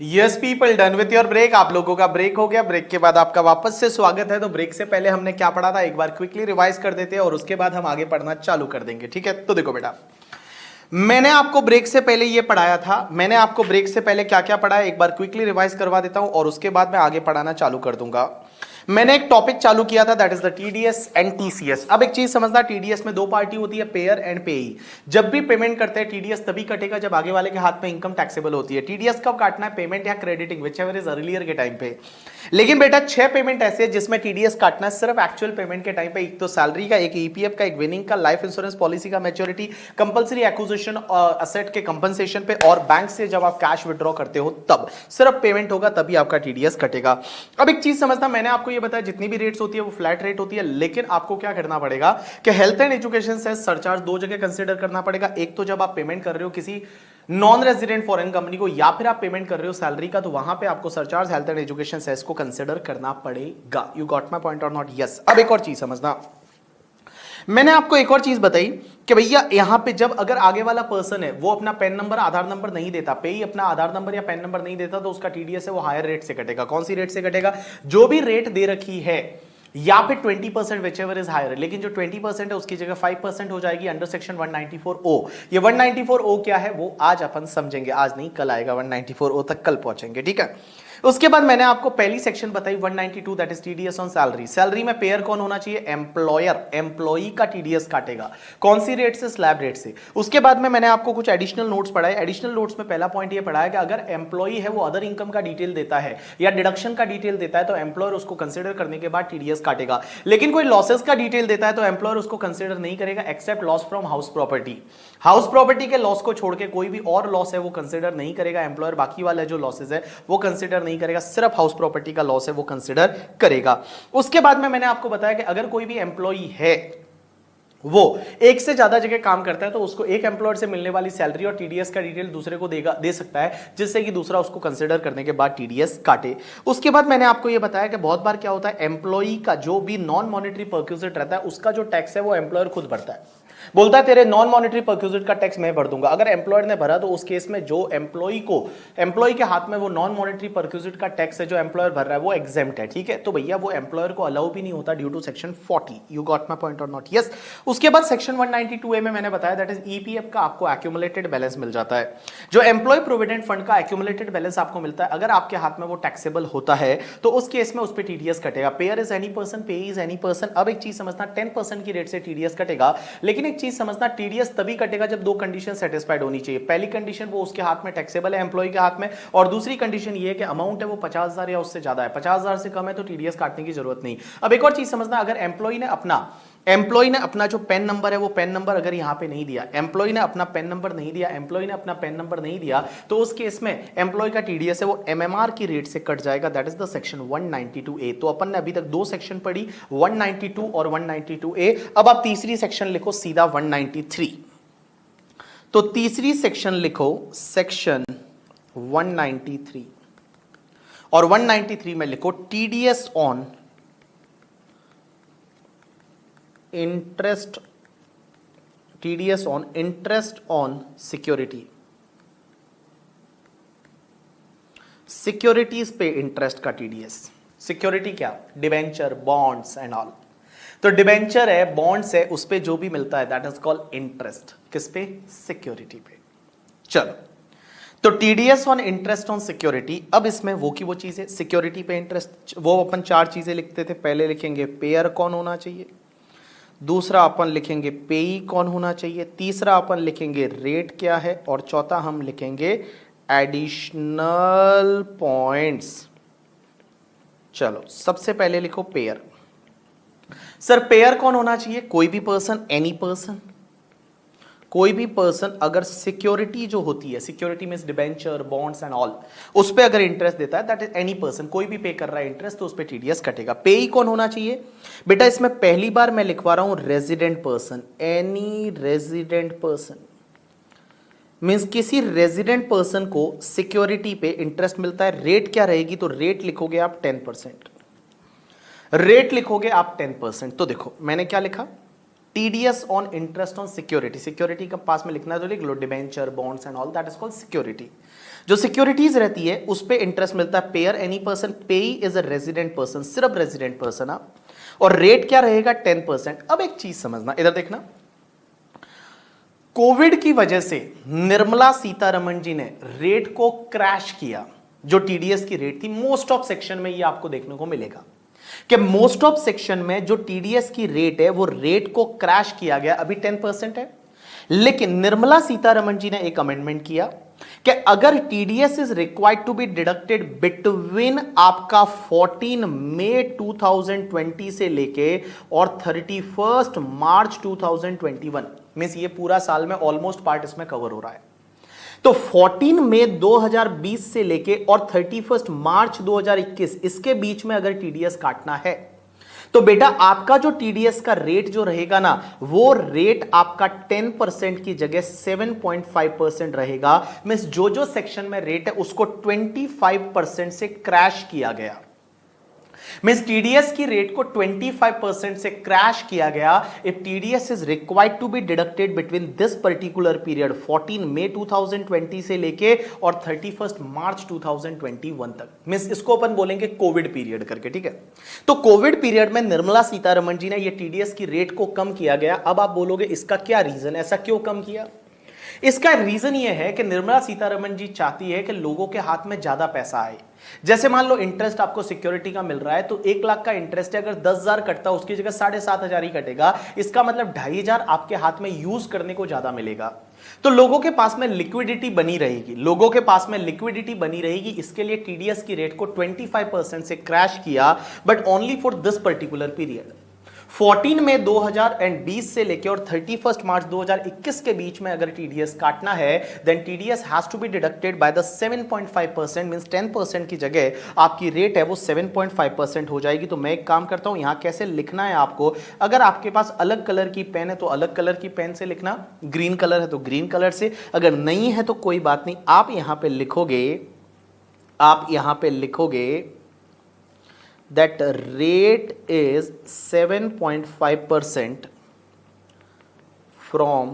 Yes people, done with your break. आप लोगों का ब्रेक हो गया। ब्रेक के बाद आपका वापस से स्वागत है। तो ब्रेक से पहले हमने क्या पढ़ा था एक बार क्विकली रिवाइज कर देते हैं और उसके बाद हम आगे पढ़ना चालू कर देंगे। ठीक है, तो देखो बेटा, मैंने आपको ब्रेक से पहले ये पढ़ाया था। मैंने आपको ब्रेक से पहले क्या क्या पढ़ाया एक बार क्विकली रिवाइज करवा देता हूं और उसके बाद मैं आगे पढ़ाना चालू कर दूंगा। मैंने एक टॉपिक चालू किया था, that is the TDS and TCS. अब एक चीज समझना, टीडीएस में दो पार्टी होती है, पेयर एंड पेई। जब भी पेमेंट करते हैं टीडीएस तभी कटेगा जब आगे वाले के हाथ में इनकम टैक्सेबल होती है। टीडीएस कब काटना है? पेमेंट या क्रेडिटिंग, व्हिचएवर इज अर्लियर के टाइम पे। लेकिन बेटा 6 पेमेंट ऐसे है जिसमें टीडीएस काटना है सिर्फ एक्चुअल पेमेंट के टाइम पे। एक तो सैलरी का, एक ईपीएफ का, एक विनिंग का, लाइफ इंश्योरेंस पॉलिसी का मैच्योरिटी, कंपलसरी एक्विजिशन असेट के कंपनसेशन पे, और बैंक से जब आप कैश विड्रॉ करते हो तब सिर्फ पेमेंट होगा, तभी आपका टीडीएस कटेगा। अब एक चीज समझना, मैंने आपको ये बताया जितनी भी रेट्स होती है वो फ्लैट रेट होती है, लेकिन आपको क्या करना पड़ेगा कि हेल्थ एंड एजुकेशन से सरचार्ज दो जगह कंसीडर करना पड़ेगा। एक तो जब आप पेमेंट कर रहे हो किसी नॉन रेजिडेंट फॉरेन कंपनी को, या फिर आप पेमेंट कर रहे हो सैलरी का, तो वहां पे आपको surcharge health and education cess को कंसीडर करना पड़ेगा। यू गॉट माय पॉइंट और नॉट? यस। अब एक और चीज समझना, मैंने आपको एक और चीज बताई कि भैया यहां पे जब अगर आगे वाला पर्सन है वो अपना पैन नंबर आधार नंबर नहीं देता, पेई अपना आधार नंबर या पैन नंबर नहीं देता, तो उसका टीडीएस है वो हायर रेट से कटेगा। कौन सी रेट से कटेगा? जो भी रेट दे रखी है, या फिर 20% whichever इज हायर। लेकिन जो 20% है उसकी जगह 5% हो जाएगी अंडर सेक्शन 194O। ये 194O क्या है वो आज अपन समझेंगे, आज नहीं कल आएगा 194O तक, कल पहुंचेंगे। ठीक है, उसके बाद मैंने आपको पहली सेक्शन बताई 192, that is TDS on salary. Salary में पेयर कौन होना चाहिए? एम्प्लॉयर। एम्प्लॉई का टीडीएस काटेगा। कौन सी रेट से? स्लैब रेट से। उसके बाद में मैंने आपको कुछ एडिशनल नोट्स पढ़ाए। एडिशनल नोट्स में पहला पॉइंट ये पढ़ाया कि अगर एम्प्लॉई है वो अदर इनकम का डिटेल देता है या डिडक्शन का डिटेल देता है तो एम्प्लॉयर उसको कंसिडर करने के बाद टीडीएस काटेगा। लेकिन कोई लॉसेस का डिटेल देता है तो एम्प्लॉयर उसको कंसिडर नहीं करेगा, except loss from house property. House property के लॉस को छोड़ के कोई भी और लॉस है वो कंसिडर नहीं करेगा एम्प्लॉयर। बाकी वाला जो लॉसेस है वो कंसिडर नहीं करेगा, सिर्फ हाउस प्रॉपर्टी का लॉस है वो कंसिडर करेगा। उसके बाद में मैंने आपको बताया कि अगर कोई भी एम्प्लॉई है वो एक से ज्यादा जगह काम करता है तो उसको एक एम्प्लॉयर से मिलने वाली सैलरी और टीडीएस का डिटेल दूसरे को दे सकता है, जिससे कि दूसरा उसको कंसिडर करने के बाद टीडीएस काटे। उसके बाद मैंने आपको यह बताया कि बहुत बार क्या होता है, एम्प्लॉई का जो भी नॉन मॉनेटरी परक्यूजिट रहता है उसका जो टैक्स है वो एम्प्लॉयर खुद भरता है। बोलता है तेरे नॉन मॉनेटरी परक्यूजिट का टैक्स मैं भर दूंगा। अगर एम्प्लॉयर ने भरा तो उस केस में जो एम्प्लॉय के हाथ में वो नॉन मॉनेटरी परक्यूजिट का टैक्स है जो एम्प्लॉयर भर रहा है वो एग्जेम्प्ट है। ठीक है, तो भैया वो एम्प्लॉयर को अलाउ भी नहीं होता due to section 40। You got my point और नॉट? यस। उसके बाद सेक्शन 192A में मैंने बताया दैट इज ईपीएफ का आपको एक्यूमुलेटेड बैलेंस मिल जाता है। जो एम्प्लॉय प्रोविडेंट फंड का एक्यूमुलेटेड बैलेंस आपको मिलता है, अगर आपके हाथ में वो टैक्सेबल होता है तो उस केस में उस पर टीडीएस कटेगा। पेयर इज एनी पर्सन, पे इज एनी पर्सन। अब एक चीज समझना, 10% की रेट से टीडीएस कटेगा। लेकिन एक चीज समझना, टीडीएस तभी कटेगा जब दो कंडीशन सेटिस्फाइड होनी चाहिए। पहली कंडीशन वो उसके हाथ में टैक्सेबल है, एम्प्लॉय के हाथ में, और दूसरी कंडीशन ये है कि अमाउंट है वो 50,000 या उससे ज्यादा है। 50,000 से कम है तो टीडीएस काटने की जरूरत नहीं। अब एक और चीज समझना, अगर एम्प्लॉय ने अपना जो पेन नंबर है वो पेन नंबर अगर यहां पे नहीं दिया, एम्प्लॉय ने अपना पेन नंबर नहीं दिया, तो उस केस में एम्प्लॉय का टीडीएस है वो एमएमआर की रेट से कट जाएगा, that is the section 192A। तो अपन ने अभी तक दो सेक्शन पढ़ी, 192 और 192A। अब आप तीसरी सेक्शन लिखो सीधा 193। तो तीसरी सेक्शन लिखो सेक्शन 193 और 193 में लिखो TDS on interest on security. Securities पे इंटरेस्ट का टीडीएस। सिक्योरिटी क्या? Debenture, bonds and all. तो डिबेंचर है, बॉन्ड्स है, उस पे जो भी मिलता है दैट इज कॉल्ड इंटरेस्ट। किस पे? सिक्योरिटी पे। चलो, तो TDS on interest on security. अब इसमें वो की वो चीजें, सिक्योरिटी पे इंटरेस्ट, वो अपन 4 चीजें लिखते थे। पहले लिखेंगे पेयर कौन होना चाहिए, दूसरा अपन लिखेंगे पेई कौन होना चाहिए, तीसरा अपन लिखेंगे रेट क्या है, और चौथा हम लिखेंगे एडिशनल पॉइंट्स। चलो, सबसे पहले लिखो पेयर। सर पेयर कौन होना चाहिए? कोई भी पर्सन, एनी पर्सन, कोई भी पर्सन अगर सिक्योरिटी जो होती है, security means debenture, bonds and all, उस पे अगर इंटरेस्ट देता है दैट इज एनी पर्सन, कोई भी पे कर रहा है इंटरेस्ट तो उस पे टीडीएस कटेगा। पेई कौन होना चाहिए? बेटा इसमें पहली बार मैं लिखवा रहा हूं resident person. Any resident person means किसी रेजिडेंट पर्सन को सिक्योरिटी पे इंटरेस्ट मिलता है। रेट क्या रहेगी? तो रेट लिखोगे आप 10%। रेट लिखोगे आप 10%। तो देखो मैंने क्या लिखा, TDS on interest on security, security का पास में लिखना है तो लिख लो, debenture, bonds and all, that is called security. जो सिक्योरिटीज रहती है उस पे इंटरेस्ट मिलता है। Payer any person, payee is a resident person, सिर्फ रेजिडेंट पर्सन। और रेट क्या रहेगा? 10%। अब एक चीज समझना, इधर देखना, कोविड की वजह से निर्मला सीतारमण जी ने रेट को क्रैश किया। जो टीडीएस की रेट थी, मोस्ट ऑफ सेक्शन में ये आपको देखने को मिलेगा कि मोस्ट ऑफ सेक्शन में जो टीडीएस की रेट है वो रेट को क्रैश किया गया। अभी 10% है, लेकिन निर्मला सीतारमण जी ने एक अमेंडमेंट किया कि अगर TDS is required to be deducted between आपका 14 मई 2020 से लेके और 31 मार्च 2021, मींस ये पूरा साल में ऑलमोस्ट पार्ट इसमें कवर हो रहा है। तो 14 मई 2020 से लेके और 31 मार्च 2021 इसके बीच में अगर टीडीएस काटना है तो बेटा आपका जो टीडीएस का रेट जो रहेगा ना, वो रेट आपका 10% की जगह 7.5% रहेगा। मींस जो सेक्शन में रेट है उसको 25% से क्रैश किया गया। मींस टीडीएस की रेट को 25% से क्रैश किया गया। If TDS is required to be deducted between this particular period 14 May 2020 से लेके और 31 मार्च 2021 तक, मींस इसको अपन बोलेंगे कोविड पीरियड करके, ठीक है। तो कोविड पीरियड में निर्मला सीतारमण जी ने ये टीडीएस की रेट को कम किया गया। अब आप बोलोगे इसका क्या रीजन, ऐसा क्यों कम किया? इसका रीजन यह है कि निर्मला सीतारमण जी चाहती है कि लोगों के हाथ में ज्यादा पैसा आए। जैसे मान लो इंटरेस्ट आपको सिक्योरिटी का मिल रहा है, तो 1 लाख का इंटरेस्ट है, अगर 10,000 कटता उसकी जगह 7,500 ही कटेगा। इसका मतलब 2,500 आपके हाथ में यूज करने को ज्यादा मिलेगा। तो लोगों के पास में लिक्विडिटी बनी रहेगी, लोगों के पास में लिक्विडिटी बनी रहेगी। इसके लिए टीडीएस की रेट को 25% से क्रैश किया, but only for this particular period 14 May 2020 से लेकर और 31 मार्च 2021 के बीच में अगर टीडीएस काटना है, then TDS has to be deducted by the 7.5%, means 10% की जगह आपकी रेट है वो 7.5% हो जाएगी। तो मैं एक काम करता हूं, यहां कैसे लिखना है आपको, अगर आपके पास अलग कलर की पेन है तो अलग कलर की पेन से लिखना, ग्रीन कलर है तो ग्रीन कलर से, अगर नहीं है तो कोई बात नहीं। आप यहां पे लिखोगे that rate is 7.5% from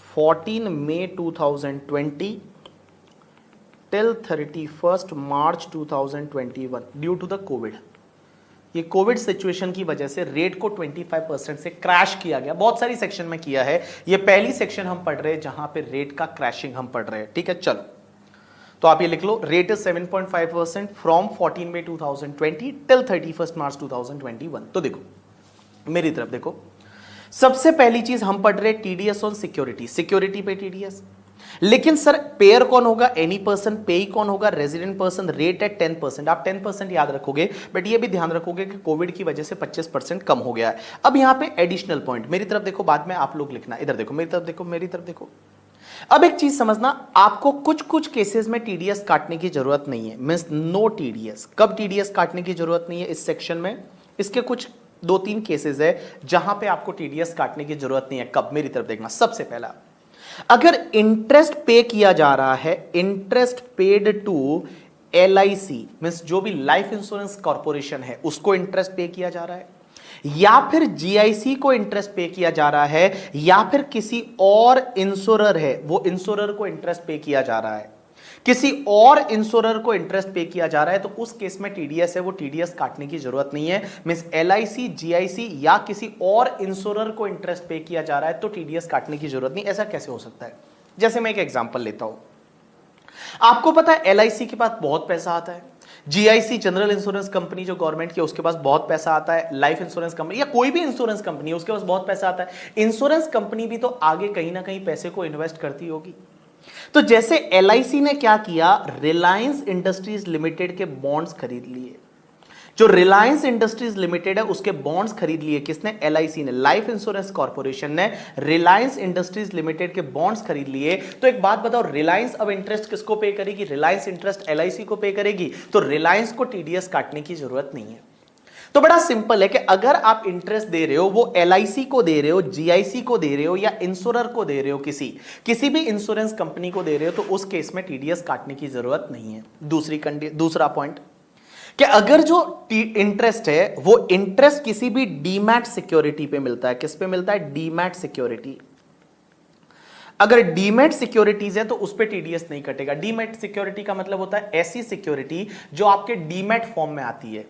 14 May 2020 till 31st March 2021 due to the COVID। ये कोविड सिचुएशन की वजह से रेट को 25% से क्रैश किया गया। बहुत सारी सेक्शन में किया है, ये पहली सेक्शन हम पढ़ रहे हैं जहां पे रेट का क्रैशिंग हम पढ़ रहे हैं, ठीक है। चलो तो आप ये लिख लो, rate is 7.5% from 14 May 2020 till 31 March 2021। तो देखो मेरी तरफ देखो, सबसे पहली चीज हम पढ़ रहे टीडीएस ऑन सिक्योरिटी, सिक्योरिटी पे टीडीएस। लेकिन सर पेयर कौन होगा? Any person. पेई कौन होगा? Resident person. रेट है 10%। आप 10% याद रखोगे, बट ये भी ध्यान रखोगे कि कोविड की वजह से 25% कम हो गया है। अब यहां पे एडिशनल पॉइंट, मेरी तरफ देखो, बाद में आप लोग लिखना। इधर देखो, मेरी तरफ देखो, मेरी तरफ देखो। अब एक चीज समझना, आपको कुछ केसेस में टीडीएस काटने की जरूरत नहीं है, मींस नो टीडीएस। कब टीडीएस काटने की जरूरत नहीं है इस सेक्शन में? इसके कुछ 2-3 केसेस है जहां पे आपको टीडीएस काटने की जरूरत नहीं है। कब? मेरी तरफ देखना। सबसे पहला, अगर इंटरेस्ट पे किया जा रहा है, interest paid to LIC, means जो भी लाइफ इंश्योरेंस कॉर्पोरेशन है उसको इंटरेस्ट पे किया जा रहा है, या फिर जीआईसी को इंटरेस्ट पे किया जा रहा है, या फिर किसी और इंश्योरर है वो इंश्योरर को इंटरेस्ट पे किया जा रहा है, किसी और इंश्योरर को इंटरेस्ट पे किया जा रहा है, तो उस केस में टीडीएस है वो टीडीएस काटने की जरूरत नहीं है। मींस एलआईसी, जीआईसी या किसी और इंश्योरर को इंटरेस्ट पे किया जा रहा है तो टीडीएस काटने की जरूरत नहीं। ऐसा कैसे हो सकता है? जैसे मैं एक एग्जांपल लेता हूं, आपको पता है एलआईसी के पास बहुत पैसा आता है, जीआईसी जनरल इंश्योरेंस कंपनी जो गवर्नमेंट की उसके पास बहुत पैसा आता है, लाइफ इंश्योरेंस कंपनी या कोई भी इंश्योरेंस कंपनी है उसके पास बहुत पैसा आता है। इंश्योरेंस कंपनी भी तो आगे कहीं ना कहीं पैसे को इन्वेस्ट करती होगी। तो जैसे एलआईसी ने क्या किया, रिलायंस इंडस्ट्रीज लिमिटेड के बॉन्ड्स खरीद लिए। जो रिलायंस इंडस्ट्रीज लिमिटेड है उसके बॉन्ड्स खरीद लिए किसने? एलआईसी ने, लाइफ इंश्योरेंस कॉर्पोरेशन ने रिलायंस इंडस्ट्रीज लिमिटेड के बॉन्ड्स खरीद लिए। तो एक बात बताओ, रिलायंस अब इंटरेस्ट किसको पे करेगी? रिलायंस इंटरेस्ट एलआईसी को पे करेगी। तो रिलायंस को टीडीएस काटने की जरूरत नहीं है। तो बड़ा सिंपल है कि अगर आप इंटरेस्ट दे रहे हो वो एलआईसी को दे रहे हो, जीआईसी को दे रहे हो या इंश्योरर को दे रहे हो, किसी भी इंश्योरेंस कंपनी को दे रहे हो, तो उस केस में टीडीएस काटने की जरूरत नहीं है। दूसरा पॉइंट कि अगर जो इंटरेस्ट है वो इंटरेस्ट किसी भी डीमैट सिक्योरिटी पे मिलता है, किस पे मिलता है? Demat security. अगर डीमैट सिक्योरिटीज है तो उस पे टीडीएस नहीं कटेगा। डीमैट सिक्योरिटी का मतलब होता है ऐसी सिक्योरिटी जो आपके डीमैट फॉर्म में आती है।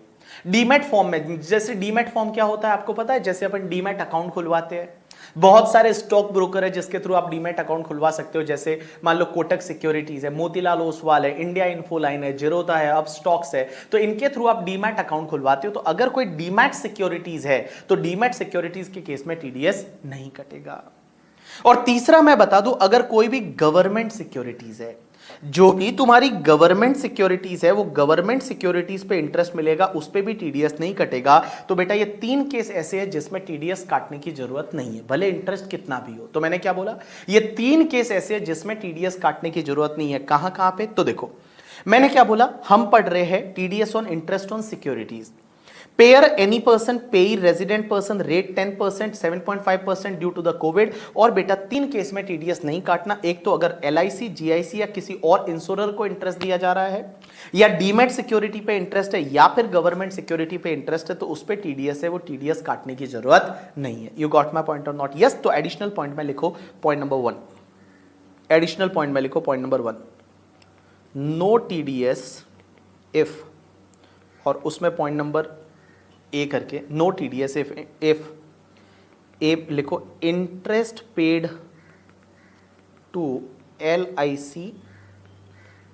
डीमैट फॉर्म में, जैसे डीमैट फॉर्म क्या होता है आपको पता है? जैसे अपन डीमैट अकाउंट खुलवाते हैं, बहुत सारे स्टॉक ब्रोकर है जिसके थ्रू आप डीमैट अकाउंट खुलवा सकते हो। जैसे मान लो कोटक सिक्योरिटीज है, मोतीलाल ओसवाल है, इंडिया इन्फोलाइन है, जीरोधा है, अब स्टॉक्स है, तो इनके थ्रू आप डीमैट अकाउंट खुलवाते हो। तो अगर कोई डीमैट सिक्योरिटीज है तो डीमैट सिक्योरिटीज के केस में टीडीएस नहीं कटेगा। और तीसरा मैं बता दूं, अगर कोई भी गवर्नमेंट सिक्योरिटीज है, जो भी तुम्हारी गवर्नमेंट सिक्योरिटीज है, वो गवर्नमेंट सिक्योरिटीज पे इंटरेस्ट मिलेगा, उस पे भी टीडीएस नहीं कटेगा। तो बेटा ये 3 केस ऐसे हैं जिसमें टीडीएस काटने की जरूरत नहीं है, भले इंटरेस्ट कितना भी हो। तो मैंने क्या बोला? ये 3 केस ऐसे हैं जिसमें टीडीएस काटने की जरूरत नहीं है। कहां कहां पे? तो देखो मैंने क्या बोला, हम पढ़ रहे हैं TDS on interest on securities. Payer any person payee resident person rate 10%, 7.5% due to the COVID. और बेटा 3 केस में टीडीएस नहीं काटना। एक तो अगर एलआईसी, जीआईसी या किसी और इंश्योरर को इंटरेस्ट दिया जा रहा है, या डीमैट सिक्योरिटी पे इंटरेस्ट है, या फिर गवर्नमेंट सिक्योरिटी पे इंटरेस्ट है, तो उस पे टीडीएस है, वो टीडीएस काटने की जरूरत नहीं है। यू गॉट माई पॉइंट और नॉट? यस। तो एडिशनल पॉइंट में लिखो पॉइंट नंबर 1। एडिशनल पॉइंट में लिखो point number 1, no TDS if, और उसमें पॉइंट नंबर ए करके, नो टीडीएस इफ ए लिखो interest paid to LIC,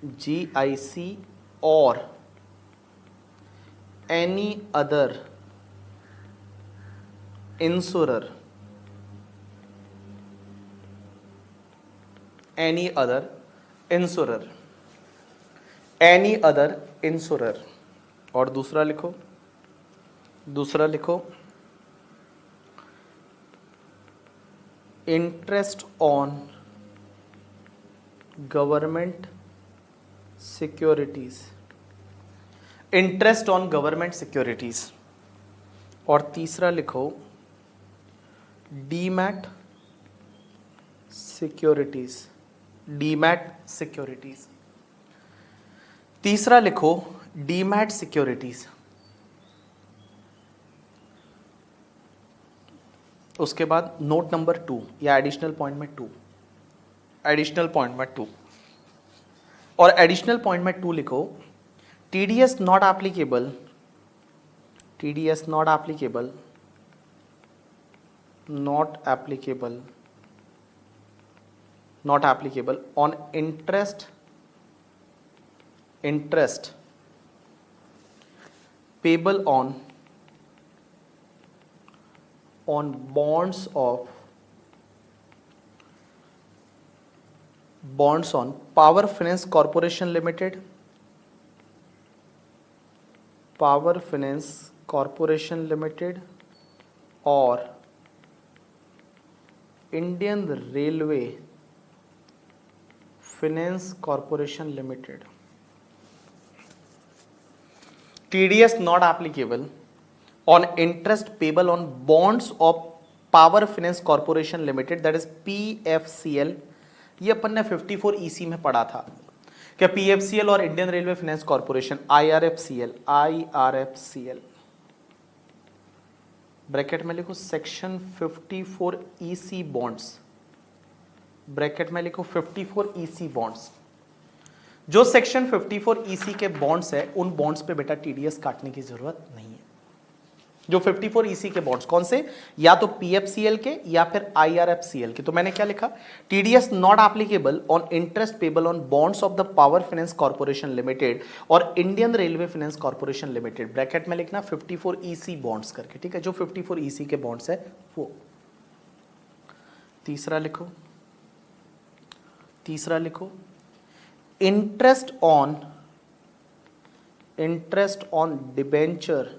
GIC और any other insurer, any other insurer, any other insurer. और दूसरा लिखो interest on government securities, interest on government securities. और तीसरा लिखो डीमैट सिक्योरिटीज, डीमैट सिक्योरिटीज। तीसरा लिखो डीमैट सिक्योरिटीज। उसके बाद नोट नंबर 2 या एडिशनल पॉइंट में 2, एडिशनल पॉइंट में 2, और एडिशनल पॉइंट में 2 लिखो TDS not applicable, TDS not applicable, not applicable, not applicable on interest, interest payable on bonds on Power Finance Corporation Limited, Power Finance Corporation Limited और Indian Railway Finance Corporation Limited. TDS not applicable on interest payable on bonds of Power Finance Corporation Limited, that is PFCL। ये अपन ने 54 EC में पढ़ा था क्या PFCL और Indian Railway Finance corporation IRFCL, IRFCL bracket में लिखो सेक्शन 54 EC बॉन्ड्स, ब्रैकेट में लिखो 54 EC बॉन्ड्स। जो सेक्शन 54 EC के बॉन्ड्स है उन बॉन्ड्स पे बेटा टीडीएस काटने की जरूरत नहीं है। जो 54 EC के बॉन्ड्स कौन से? या तो PFCL के या फिर IRFCL के। तो मैंने क्या लिखा? TDS not applicable on interest payable on bonds of the Power Finance Corporation Limited और Indian Railway Finance Corporation Limited. Bracket में लिखना 54 EC बॉन्ड्स करके, ठीक है? जो 54 EC के बॉन्ड्स है वो। तीसरा लिखो, तीसरा लिखो इंटरेस्ट ऑन डिबेंचर।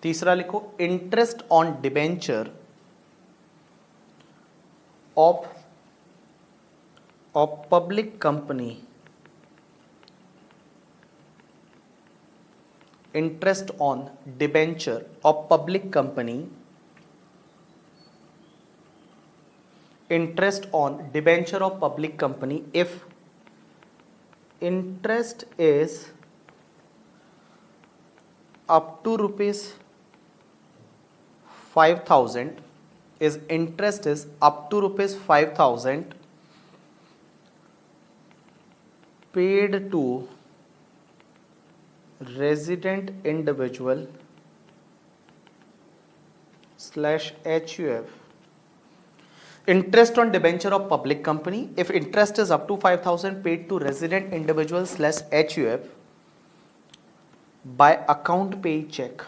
तीसरा लिखो interest on debenture of public company, interest on debenture of public company, interest on debenture of public company if interest is up to ₹5,000 is interest is up to ₹5,000 paid to resident individual /HUF. Interest on debenture of public company. If interest is up to 5,000 paid to resident individual /HUF by account pay check.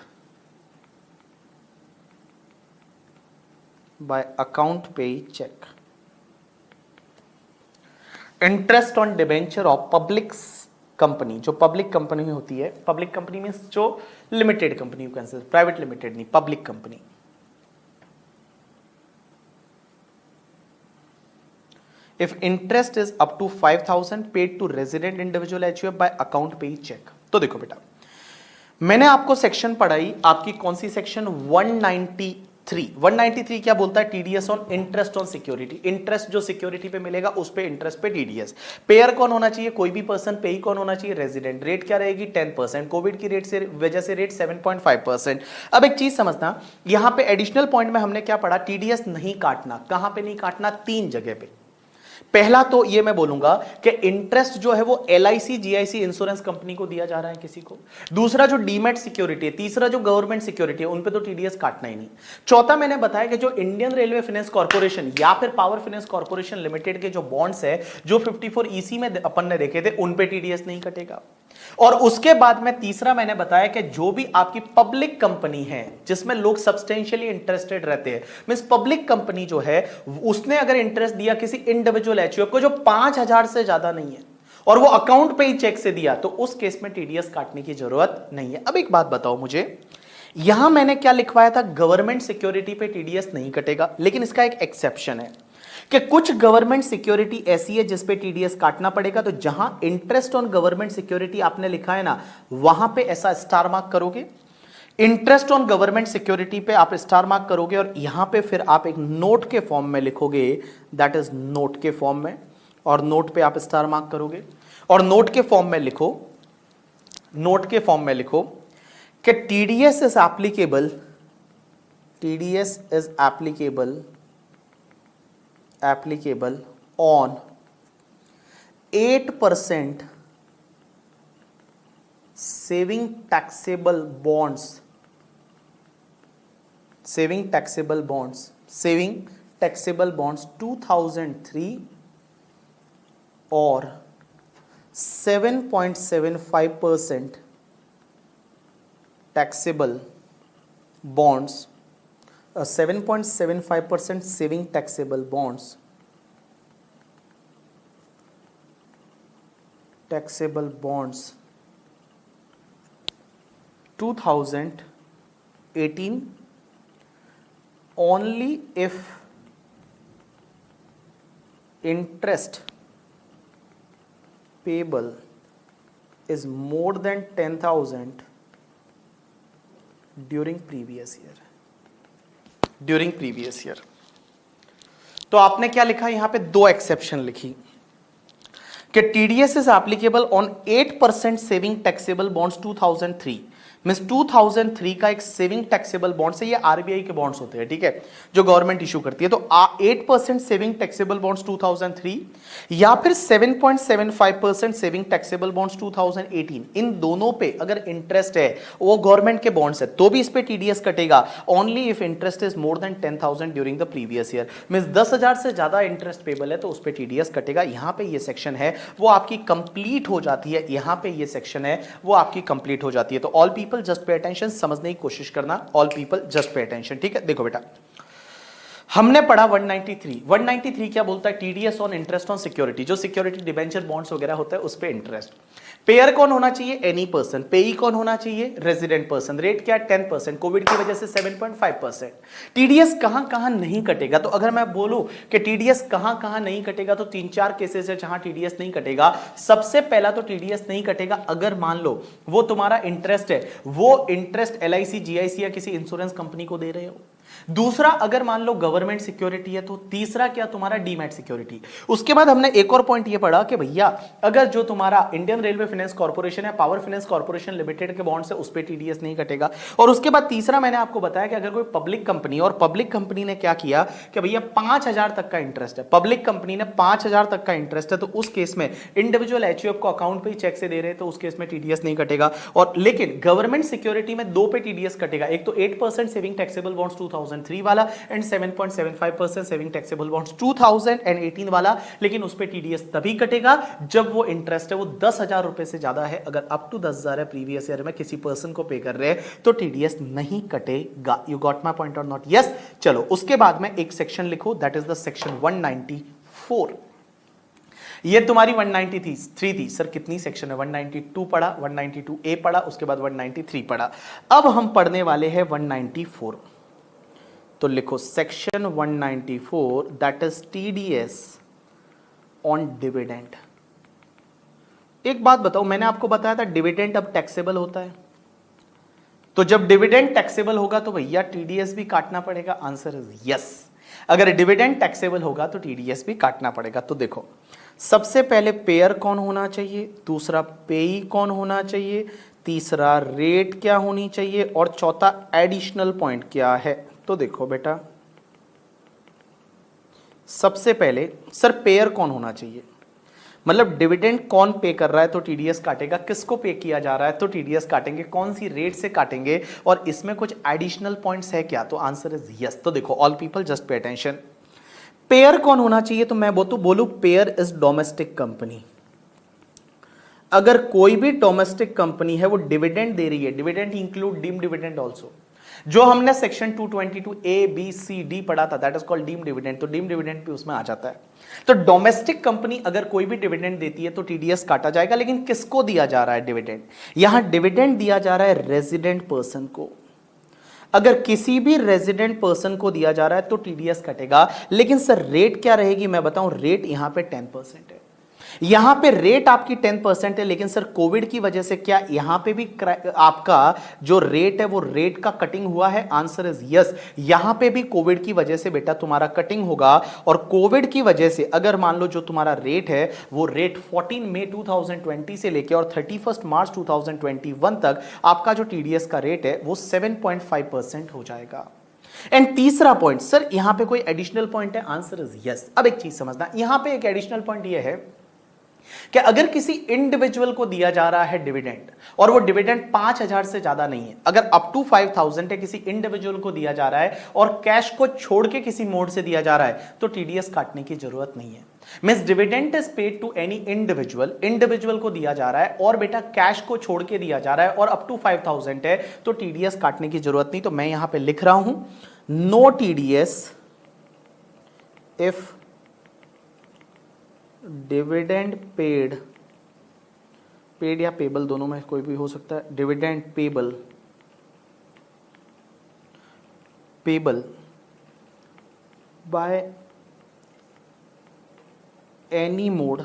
By account pay check. Interest on debenture of public company, जो public company होती है, public company means जो limited company, you can say private limited नहीं, public company. If interest is up to 5,000 paid to resident individual HUF by account pay cheque. तो देखो बेटा, मैंने आपको सेक्शन पढ़ाई, आपकी कौन सी सेक्शन 193 क्या बोलता है? TDS on interest on security. Interest जो सिक्योरिटी पे मिलेगा उस पे इंटरेस्ट पे टीडीएस. पेयर कौन होना चाहिए? कोई भी पर्सन. पेई कौन होना चाहिए? रेजिडेंट. रेट क्या रहेगी? 10%. कोविड की रेट से वजह से रेट 7.5%. अब एक चीज समझना, यहां पे एडिशनल पॉइंट में हमने क्या पढ़ा? टीडीएस नहीं काटना. कहां पे नहीं काटना? 3 जगह पे. पहला तो ये मैं बोलूंगा कि इंटरेस्ट जो है वो LIC GIC इंश्योरेंस कंपनी को दिया जा रहा है किसी को. दूसरा जो डीमेट सिक्योरिटी है, तीसरा जो गवर्नमेंट सिक्योरिटी है, उन पे तो टीडीएस काटना ही नहीं. चौथा मैंने बताया कि जो इंडियन रेलवे फाइनेंस कॉर्पोरेशन या फिर पावर फाइनेंस कॉर्पोरेशन लिमिटेड के जो बॉन्ड्स है, जो 54 EC में अपन ने देखे थे, उन पे टीडीएस नहीं कटेगा. और उसके बाद में तीसरा मैंने बताया कि जो भी आपकी पब्लिक कंपनी है जिसमें लोग सब्सटेंशियली इंटरेस्टेड रहते हैं, मींस पब्लिक कंपनी जो है उसने अगर इंटरेस्ट दिया किसी इंडिविजुअल HUF को जो 5,000 से ज्यादा नहीं है और वो अकाउंट पे ही चेक से दिया, तो उस केस में टीडीएस काटने की जरूरत नहीं है. अब एक बात बताओ मुझे, यहां मैंने क्या लिखवाया था? गवर्नमेंट सिक्योरिटी पे टीडीएस नहीं कटेगा, लेकिन इसका एक एक्सेप्शन है कि कुछ गवर्नमेंट सिक्योरिटी ऐसी है जिस पे टीडीएस काटना पड़ेगा. तो जहां इंटरेस्ट ऑन गवर्नमेंट सिक्योरिटी आपने लिखा है ना, वहां पे ऐसा स्टार मार्क करोगे. इंटरेस्ट ऑन गवर्नमेंट सिक्योरिटी पे आप स्टार मार्क करोगे और यहां पे फिर आप एक नोट के फॉर्म में लिखोगे, दैट इज नोट के फॉर्म में, और नोट पे आप स्टार मार्क करोगे और नोट के फॉर्म में लिखो, नोट के फॉर्म में लिखो कि TDS is applicable, TDS is applicable on 8% saving taxable bonds, saving taxable bonds 2003 or 7.75% taxable bonds, 7.75% saving taxable bonds, 2018 only if interest payable is more than 10,000 during previous year. During previous year. तो आपने क्या लिखा? यहां पे 2 exception लिखी कि TDS is applicable on 8% saving taxable bonds 2003. Means 2003 का एक सेविंग टैक्सेबल बॉन्ड्स है, ये आरबीआई के बॉन्ड्स होते हैं, ठीक है, जो गवर्नमेंट इशू करती है. तो 8% सेविंग टैक्सेबल बॉन्ड्स 2003 या फिर 7.75% सेविंग टैक्सेबल बॉन्ड्स 2018, इन दोनों पे अगर इंटरेस्ट है, वो गवर्नमेंट के बॉन्ड्स है, तो भी इस पे टीडीएस कटेगा. Only if interest is more than 10,000 during the previous year. Means 10,000 से ज्यादा इंटरेस्ट पेबल है तो उस पे टीडीएस कटेगा. यहां पे ये सेक्शन है वो आपकी कंप्लीट हो जाती है. यहां पे ये सेक्शन है वो आपकी कंप्लीट हो जाती है. तो all people just pay attention, समझने की कोशिश करना. All people just pay attention, ठीक है. देखो बेटा, हमने पढ़ा 193 क्या बोलता है? TDS on interest on security, जो सिक्योरिटी डिबेंचर बॉन्ड्स वगैरह होता है उस पे इंटरेस्ट. पेयर कौन होना चाहिए? Any person. पेई कौन होना चाहिए? Resident person. रेट क्या? 10%. कोविड की वजह से 7.5%. टीडीएस कहां नहीं कटेगा? तो अगर मैं बोलूं कि टीडीएस कहां नहीं कटेगा, तो 3-4 केसेस है जहां टीडीएस नहीं कटेगा. सबसे पहला तो टीडीएस नहीं कटेगा अगर मान लो वो तुम्हारा इंटरेस्ट है, वो इंटरेस्ट LIC GIC या किसी इंश्योरेंस कंपनी को दे रहे हो. दूसरा अगर मान लो गवर्नमेंट सिक्योरिटी है तो तीसरा क्या तुम्हारा डीमैट सिक्योरिटी। उसके बाद हमने एक और पॉइंट ये पढ़ा कि भैया अगर जो तुम्हारा इंडियन रेलवे फाइनेंस कॉर्पोरेशन है, पावर फाइनेंस कॉर्पोरेशन लिमिटेड के बॉन्ड्स है, उस पर टीडीएस नहीं कटेगा। और उसके बाद तीसरा मैंने आपको बताया कि अगर कोई पब्लिक कंपनी, और पब्लिक कंपनी ने क्या किया कि भैया 5,000 तक का इंटरेस्ट है, पब्लिक कंपनी ने 5,000 तक का इंटरेस्ट है, तो उस केस में इंडिविजुअल एचयूएफ को अकाउंट पे ही चेक से दे रहे हैं तो उस केस में टीडीएस नहीं कटेगा। और लेकिन गवर्नमेंट सिक्योरिटी में दो पे टीडीएस कटेगा, एक तो 8% सेविंग टैक्सेबल बॉन्ड्स 2003 वाला एंड 7.75% सेविंग टैक्सेबल बॉन्ड्स 2018 वाला। लेकिन उस पे टीडीएस तभी कटेगा जब वो इंटरेस्ट है वो 10,000 रुपए से ज्यादा है। अगर अप टू 10,000 है प्रीवियस ईयर में किसी पर्सन को पे कर रहे हैं तो टीडीएस नहीं कटेगा। यू गॉट माय पॉइंट और नॉट? यस। चलो उसके बाद में एक सेक्शन लिखो, दैट इज द सेक्शन 194। ये तुम्हारी 193 थी सर, कितनी सेक्शन है? 192 पढ़ा, 192A पढ़ा, उसके बाद 193 पढ़ा। अब हम पढ़ने वाले हैं 194। तो लिखो section 194 that is TDS on dividend. एक बात बताओ, मैंने आपको बताया था डिविडेंड अब टैक्सेबल होता है, तो जब डिविडेंड टैक्सेबल होगा तो भैया टीडीएस भी काटना पड़ेगा। Answer is yes. अगर डिविडेंड टैक्सेबल होगा तो टीडीएस भी काटना पड़ेगा। तो देखो सबसे पहले पेयर कौन होना चाहिए, दूसरा पेई कौन होना चाहिए, तीसरा रेट क्या होनी चाहिए, और चौथा एडिशनल पॉइंट क्या है। तो देखो बेटा सबसे पहले सर पेयर कौन होना चाहिए, मतलब डिविडेंड कौन पे कर रहा है तो टीडीएस काटेगा, किसको पे किया जा रहा है तो टीडीएस काटेंगे, कौन सी रेट से काटेंगे, और इसमें कुछ एडिशनल पॉइंट्स है क्या। तो आंसर इज यस। तो देखो all people just pay attention. Pair कौन होना चाहिए, तो मैं बोलूं पेयर इज डोमेस्टिक कंपनी। अगर कोई भी डोमेस्टिक कंपनी है वो डिविडेंड दे रही है, dividend include deem dividend also, जो हमने section 222A B C D पढ़ा था, that is called deem dividend, तो डीम डिविडेंड भी उसमें आ जाता है। तो डोमेस्टिक कंपनी अगर कोई भी डिविडेंड देती है तो टीडीएस काटा जाएगा। लेकिन किसको दिया जा रहा है डिविडेंड, यहां डिविडेंड दिया जा रहा है रेजिडेंट पर्सन को। अगर किसी भी रेजिडेंट पर्सन को दिया जा रहा है तो टीडीएस कटेगा। लेकिन सर रेट क्या रहेगी, मैं बताऊं, रेट यहां पे 10% है। यहां पे रेट आपकी 10% है, लेकिन सर कोविड की वजह से क्या यहां पे भी आपका जो रेट है वो रेट का कटिंग हुआ है। Answer is yes. यहां पे भी कोविड की वजह से बेटा तुम्हारा कटिंग होगा, और कोविड की वजह से अगर मान लो जो तुम्हारा रेट है वो रेट 14 मई 2020 से लेकर और 31 मार्च 2021 तक आपका जो टीडीएस का रेट है वो 7.5% हो जाएगा। एंड तीसरा पॉइंट, सर यहां पे कोई एडिशनल पॉइंट है? Answer is yes. अब एक चीज समझना, यहां पे एक एडिशनल पॉइंट यह है कि अगर किसी इंडिविजुअल को दिया जा रहा है डिविडेंड और वो डिविडेंड 5,000 से ज्यादा नहीं है, अगर अप टू 5,000 है, किसी इंडिविजुअल को दिया जा रहा है और कैश को छोड़ के किसी मोड से दिया जा रहा है, तो टीडीएस काटने की जरूरत नहीं है। Means dividend is paid to any individual, individual को दिया जा रहा है और बेटा कैश को छोड़ के दिया जा रहा है और अप टू 5,000 है, तो टीडीएस काटने की जरूरत नहीं। तो मैं यहां पे लिख रहा हूं no TDS if dividend paid, paid या पेबल दोनों में कोई भी हो सकता है, dividend payable, payable by any mode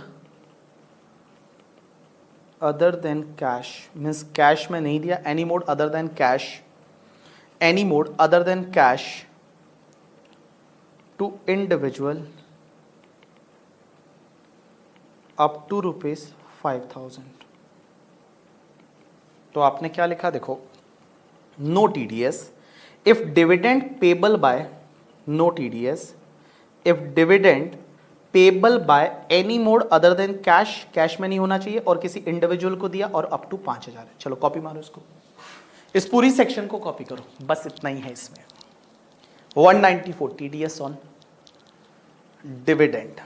other than cash, means cash में नहीं दिया, any mode other than cash, any mode other than cash to individual up to ₹5,000। तो आपने क्या लिखा, देखो no TDS if dividend payable by, no TDS if dividend payable by any mode other than cash, cash में नहीं होना चाहिए, और किसी इंडिविजुअल को दिया और अप टू 5,000 है। चलो कॉपी मारो इसको, इस पूरी सेक्शन को कॉपी करो, बस इतना ही है इसमें। 194 TDS on dividend.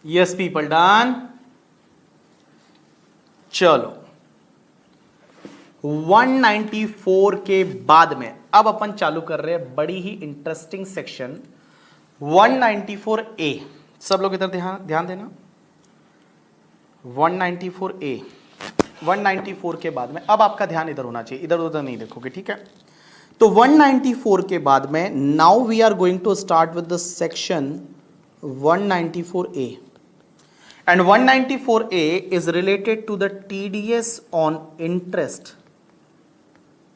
Yes people, done. चलो 194 के बाद में अब अपन चालू कर रहे हैं बड़ी ही इंटरेस्टिंग सेक्शन 194A। सब लोग इधर ध्यान देना। 194A, 194 के बाद में अब आपका ध्यान इधर होना चाहिए, इधर उधर नहीं देखोगे, ठीक है। तो 194 के बाद में now we are going to start with the section 194A and 194A is related to the TDS on interest।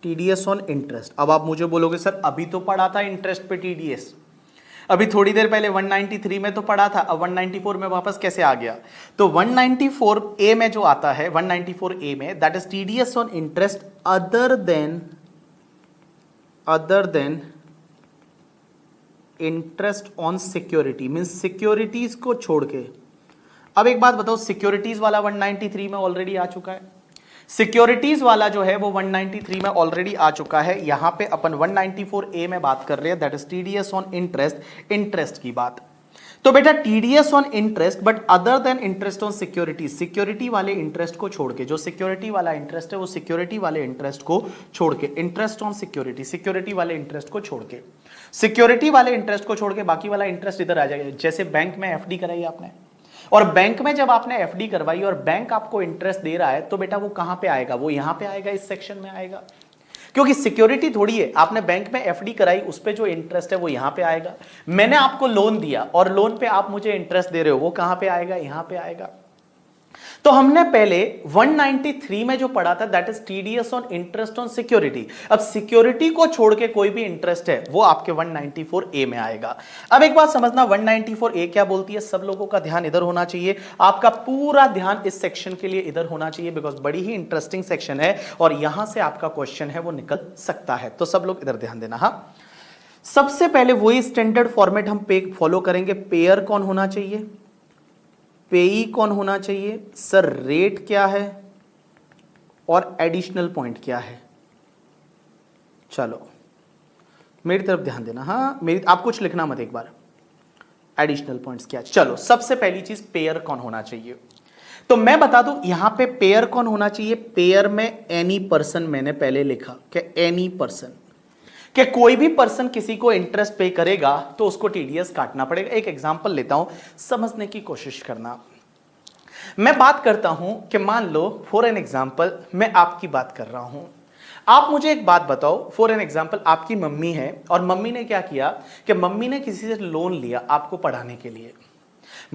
TDS on interest। अब आप मुझे बोलोगे सर अभी तो पढ़ा था इंटरेस्ट पे TDS, अभी थोड़ी देर पहले 193 में तो पढ़ा था, अब 194 में वापस कैसे आ गया? तो 194A में जो आता है 194A में that is TDS on interest other than interest on security, means securities को छोड़ के। अब एक बात बताओ, सिक्योरिटीज वाला 193 में ऑलरेडी आ चुका है, सिक्योरिटीज वाला जो है वो 193 में ऑलरेडी आ चुका है। यहां पे अपन 194A में बात कर रहे हैं, that is TDS on interest, interest की बात। तो बेटा TDS on interest but other then interest on security, security वाले इंटरेस्ट को छोड़ के, जो सिक्योरिटी वाला इंटरेस्ट है वो सिक्योरिटी वाले इंटरेस्ट को छोड़ के, इंटरेस्ट ऑन सिक्योरिटी, सिक्योरिटी वाले इंटरेस्ट को छोड़ के, सिक्योरिटी वाले इंटरेस्ट को छोड़ के बाकी वाला इंटरेस्ट इधर आ जाएगा। जैसे बैंक में FD कराई आपने, और बैंक में जब आपने FD करवाई और बैंक आपको इंटरेस्ट दे रहा है, तो बेटा वो कहां पे आएगा? वो यहां पे आएगा, इस सेक्शन में आएगा, क्योंकि सिक्योरिटी थोड़ी है। आपने बैंक में FD कराई, उस पे जो इंटरेस्ट है वो यहां पे आएगा। मैंने आपको लोन दिया और लोन पे आप मुझे इंटरेस्ट दे रहे हो, वो कहां पे आएगा? यहां पे आएगा। तो हमने पहले 193 में जो पढ़ा था that is TDS on interest on security. अब सिक्योरिटी को छोड़ के कोई भी इंटरेस्ट है वो आपके 194A में आएगा। अब एक बात समझना, 194A क्या बोलती है? सब लोगों का ध्यान इधर होना चाहिए, आपका पूरा ध्यान इस सेक्शन के लिए इधर होना चाहिए, बिकॉज बड़ी ही इंटरेस्टिंग सेक्शन है और यहां से आपका क्वेश्चन है वो निकल सकता है। तो सब लोग इधर ध्यान देना। हाँ, सबसे पहले वही स्टैंडर्ड फॉर्मेट हम फॉलो करेंगे। पेयर कौन होना चाहिए? पेई कौन होना चाहिए? सर रेट क्या है और एडिशनल पॉइंट क्या है? चलो मेरी तरफ ध्यान देना। हाँ, आप कुछ लिखना मत, एक बार एडिशनल पॉइंट्स क्या है। चलो सबसे पहली चीज पेयर कौन होना चाहिए, तो मैं बता दूं यहां पे पेयर कौन होना चाहिए। पेयर में एनी पर्सन मैंने पहले लिखा कि एनी पर्सन, कि कोई भी पर्सन किसी को इंटरेस्ट पे करेगा तो उसको TDS काटना पड़ेगा। एक एग्जांपल लेता हूं, समझने की कोशिश करना। मैं बात करता हूं कि मान लो फॉर एन एग्जांपल मैं आपकी बात कर रहा हूं, आप मुझे एक बात बताओ। फॉर एन एग्जांपल आपकी मम्मी है और मम्मी ने क्या किया कि मम्मी ने किसी से लोन लिया आपको पढ़ाने के लिए।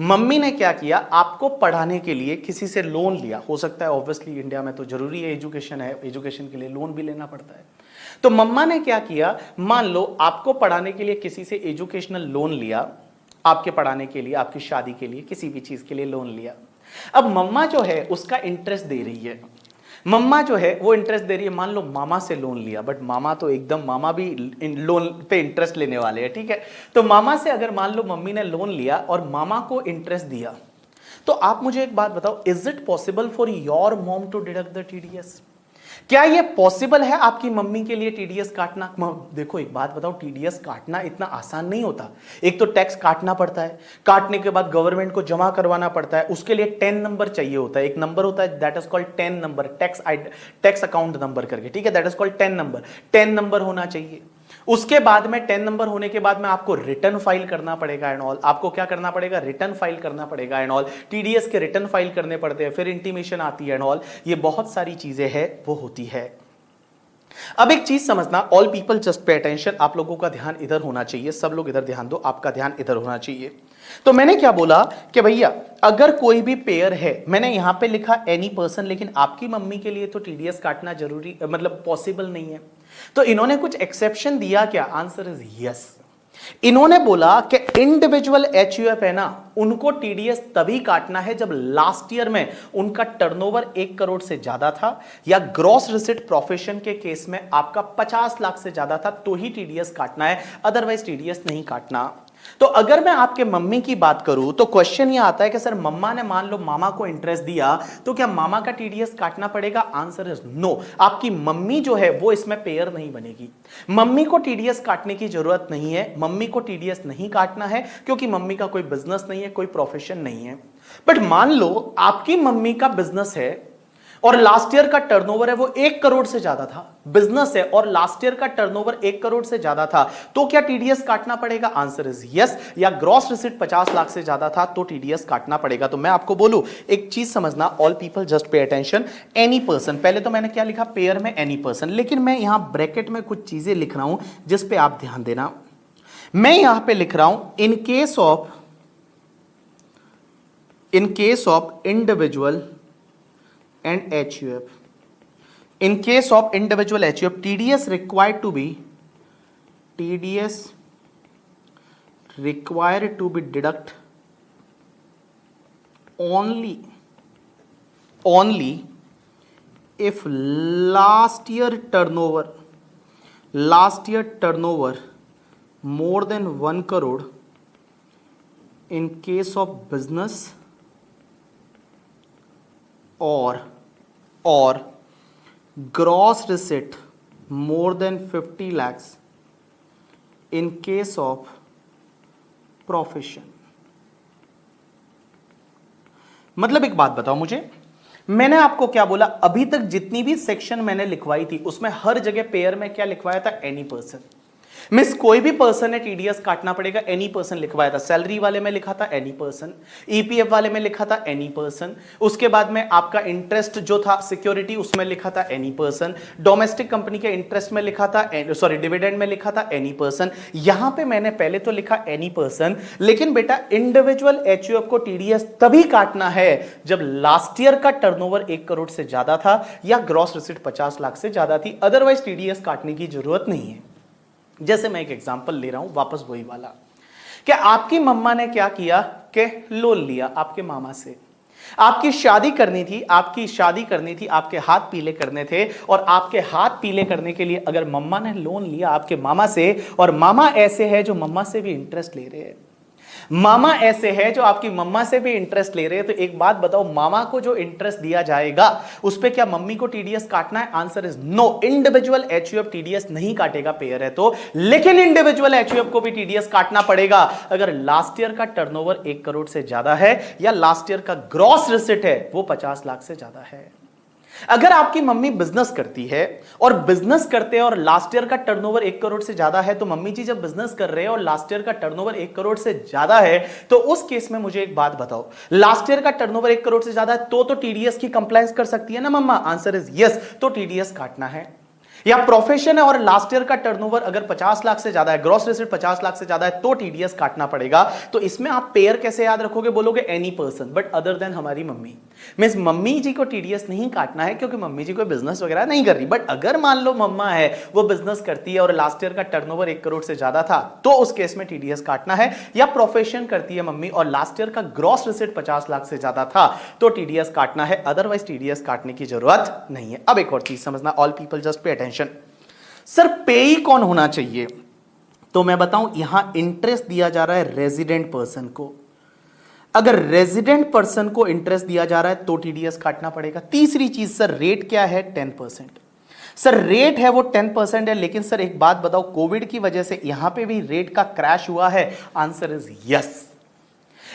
मम्मी ने क्या किया, आपको पढ़ाने के लिए किसी से लोन लिया। हो सकता है ऑब्वियसली इंडिया में तो जरूरी है, एजुकेशन है, एजुकेशन के लिए लोन भी लेना पड़ता है। तो मम्मा ने क्या किया, मान लो आपको पढ़ाने के लिए किसी से एजुकेशनल लोन लिया, आपके पढ़ाने के लिए, आपकी शादी के लिए, किसी भी चीज के लिए लोन लिया। अब मम्मा जो है उसका इंटरेस्ट दे रही है, मम्मा जो है वो इंटरेस्ट दे रही है। मान लो मामा से लोन लिया, बट मामा तो एकदम, मामा भी लोन पे इंटरेस्ट लेने वाले हैं, ठीक है। तो मामा से अगर मान लो मम्मी ने लोन लिया और मामा को इंटरेस्ट दिया, तो आप मुझे एक बात बताओ, is it possible for your mom to deduct the TDS? क्या ये पॉसिबल है आपकी मम्मी के लिए TDS काटना? देखो एक बात बताओ, TDS काटना इतना आसान नहीं होता। एक तो टैक्स काटना पड़ता है, काटने के बाद गवर्नमेंट को जमा करवाना पड़ता है, उसके लिए 10 नंबर चाहिए होता है। एक नंबर होता है that is called 10 number, tax account number करके, ठीक है, that is called 10 number. 10 number होना चाहिए। उसके बाद में 10 नंबर होने के बाद में आपको रिटर्न फाइल करना पड़ेगा एंड ऑल। आपको क्या करना पड़ेगा? रिटर्न फाइल करना पड़ेगा एंड ऑल। TDS के रिटर्न फाइल करने पड़ते हैं, फिर इंटीमेशन आती है एंड ऑल। ये बहुत सारी चीजें हैं वो होती है। अब एक चीज समझना, all people just pay attention, आप लोगों का ध्यान इधर होना चाहिए, सब लोग इधर ध्यान दो, आपका ध्यान इधर होना चाहिए। तो मैंने क्या बोला कि भैया अगर कोई भी पेयर है, मैंने यहां पे लिखा एनी पर्सन, लेकिन आपकी मम्मी के लिए तो TDS काटना जरूरी, मतलब पॉसिबल नहीं है। तो इन्होंने कुछ एक्सेप्शन दिया क्या? Answer is yes. इन्होंने बोला कि इंडिविजुअल HUF है ना, उनको TDS तभी काटना है जब लास्ट ईयर में उनका टर्नओवर 1 करोड़ से ज्यादा था, या ग्रॉस रिसिट प्रोफेशन के केस में आपका 50 लाख से ज्यादा था, तो ही TDS काटना है, अदरवाइज TDS नहीं काटना। तो अगर मैं आपके मम्मी की बात करूं तो क्वेश्चन ये आता है कि सर मम्मा ने मान लो मामा को इंटरेस्ट दिया तो क्या मामा का टीडीएस काटना पड़ेगा? Answer is no. आपकी मम्मी जो है वो इसमें पेयर नहीं बनेगी। मम्मी को टीडीएस काटने की जरूरत नहीं है। मम्मी को टीडीएस नहीं काटना है क्योंकि मम्मी का कोई बिजनेस नहीं है, कोई प्रोफेशन नहीं है। बट मान लो आपकी मम्मी का बिजनेस है और लास्ट ईयर का टर्नओवर है वो 1 करोड़ से ज्यादा था, बिजनेस है और लास्ट ईयर का टर्नओवर 1 करोड़ से ज्यादा था, तो क्या टीडीएस काटना पड़ेगा? Answer is yes. या ग्रॉस रिसीट 50 लाख से ज्यादा था तो टीडीएस काटना पड़ेगा। तो मैं आपको बोलूं, एक चीज समझना, all people just pay attention. Any person, पहले तो मैंने क्या लिखा पेयर में एनी पर्सन, लेकिन मैं यहां ब्रैकेट में कुछ चीजें लिख रहा हूं जिस पे आप ध्यान देना। मैं यहां पे लिख रहा हूं इन case of individual and HUF. In case of individual HUF, TDS required to be deduct only if last year turnover more than 1 crore in case of business or gross receipt more than 50 lakhs in case of profession। मतलब एक बात बताओ मुझे, मैंने आपको क्या बोला? अभी तक जितनी भी सेक्शन मैंने लिखवाई थी उसमें हर जगह पेयर में क्या लिखवाया था? Any person. मिस कोई भी पर्सन है टीडीएस काटना पड़ेगा, एनी पर्सन लिखवाया था। सैलरी वाले में लिखा था एनी पर्सन, ईपीएफ वाले में लिखा था एनी पर्सन, उसके बाद में आपका इंटरेस्ट जो था सिक्योरिटी उसमें लिखा था एनी पर्सन, डोमेस्टिक कंपनी के इंटरेस्ट में लिखा था डिविडेंड में लिखा था एनी पर्सन। यहां पे मैंने पहले तो लिखा एनी पर्सन, लेकिन बेटा इंडिविजुअल एचयूएफ को टीडीएस तभी काटना है जब लास्ट ईयर का टर्नओवर 1 करोड़ से ज्यादा था या ग्रॉस रिसीट 50 लाख से ज्यादा थी, अदरवाइज टीडीएस काटने की जरूरत नहीं है। जैसे मैं एक एग्जांपल ले रहा हूं, वापस वही वाला, कि आपकी मम्मा ने क्या किया कि लोन लिया आपके मामा से। आपकी शादी करनी थी, आपके हाथ पीले करने थे, और आपके हाथ पीले करने के लिए अगर मम्मा ने लोन लिया आपके मामा से, और मामा ऐसे है जो मम्मा से भी इंटरेस्ट ले रहे हैं, मामा ऐसे है जो आपकी मम्मा से भी इंटरेस्ट ले रहे हैं, तो एक बात बताओ, मामा को जो इंटरेस्ट दिया जाएगा उस पे क्या मम्मी को टीडीएस काटना है? Answer is no. Individual HUF TDS नहीं काटेगा पेयर है तो, लेकिन इंडिविजुअल एचयूएफ को भी टीडीएस काटना पड़ेगा अगर लास्ट ईयर का टर्नओवर 1 करोड़ से ज्यादा है या लास्ट ईयर का ग्रॉस रिसीट है वो 50 लाख से ज्यादा है। अगर आपकी मम्मी बिजनेस करती है और बिजनेस करते हैं और लास्ट ईयर का टर्नओवर 1 करोड़ से ज्यादा है, तो मम्मी जी जब बिजनेस कर रहे हैं और लास्ट ईयर का टर्नओवर 1 करोड़ से ज्यादा है, तो उस केस में मुझे एक बात बताओ, लास्ट ईयर का टर्नओवर 1 करोड़ से ज्यादा है तो टीडीएस की कंप्लायंस कर सकती है ना मम्मा? Answer is yes. तो टीडीएस काटना है। या प्रोफेशन है और लास्ट ईयर का टर्नओवर अगर 50 लाख से ज्यादा है, ग्रॉस रिसीट 50 लाख से ज्यादा है, तो टीडीएस काटना पड़ेगा। तो इसमें आप पेयर कैसे याद रखोगे? बोलोगे any person, but other then हमारी मम्मी। मींस मम्मी जी को टीडीएस नहीं काटना है क्योंकि मम्मी जी कोई बिजनेस वगैरह नहीं कर रही। बट अगर मान लो मम्मा है वो बिजनेस करती है और लास्ट ईयर का टर्नओवर 1 करोड़ से ज्यादा था, तो उस केस में टीडीएस काटना है। या प्रोफेशन करती है मम्मी और लास्ट ईयर का ग्रॉस रिसीट 50 लाख से ज्यादा था, तो टीडीएस काटना है, अदरवाइज टीडीएस काटने की जरूरत नहीं है। अब एक और चीज समझना, all people just pay attention. Sir पेई कौन होना चाहिए? तो मैं बताऊं, यहां इंटरेस्ट दिया जा रहा है रेजिडेंट पर्सन को। अगर रेजिडेंट पर्सन को इंटरेस्ट दिया जा रहा है तो टीडीएस काटना पड़ेगा। तीसरी चीज सर, रेट क्या है? 10%। सर रेट है वो 10% है, लेकिन सर एक बात बताओ, कोविड की वजह से यहां पे भी रेट का क्रैश हुआ है? Answer is yes.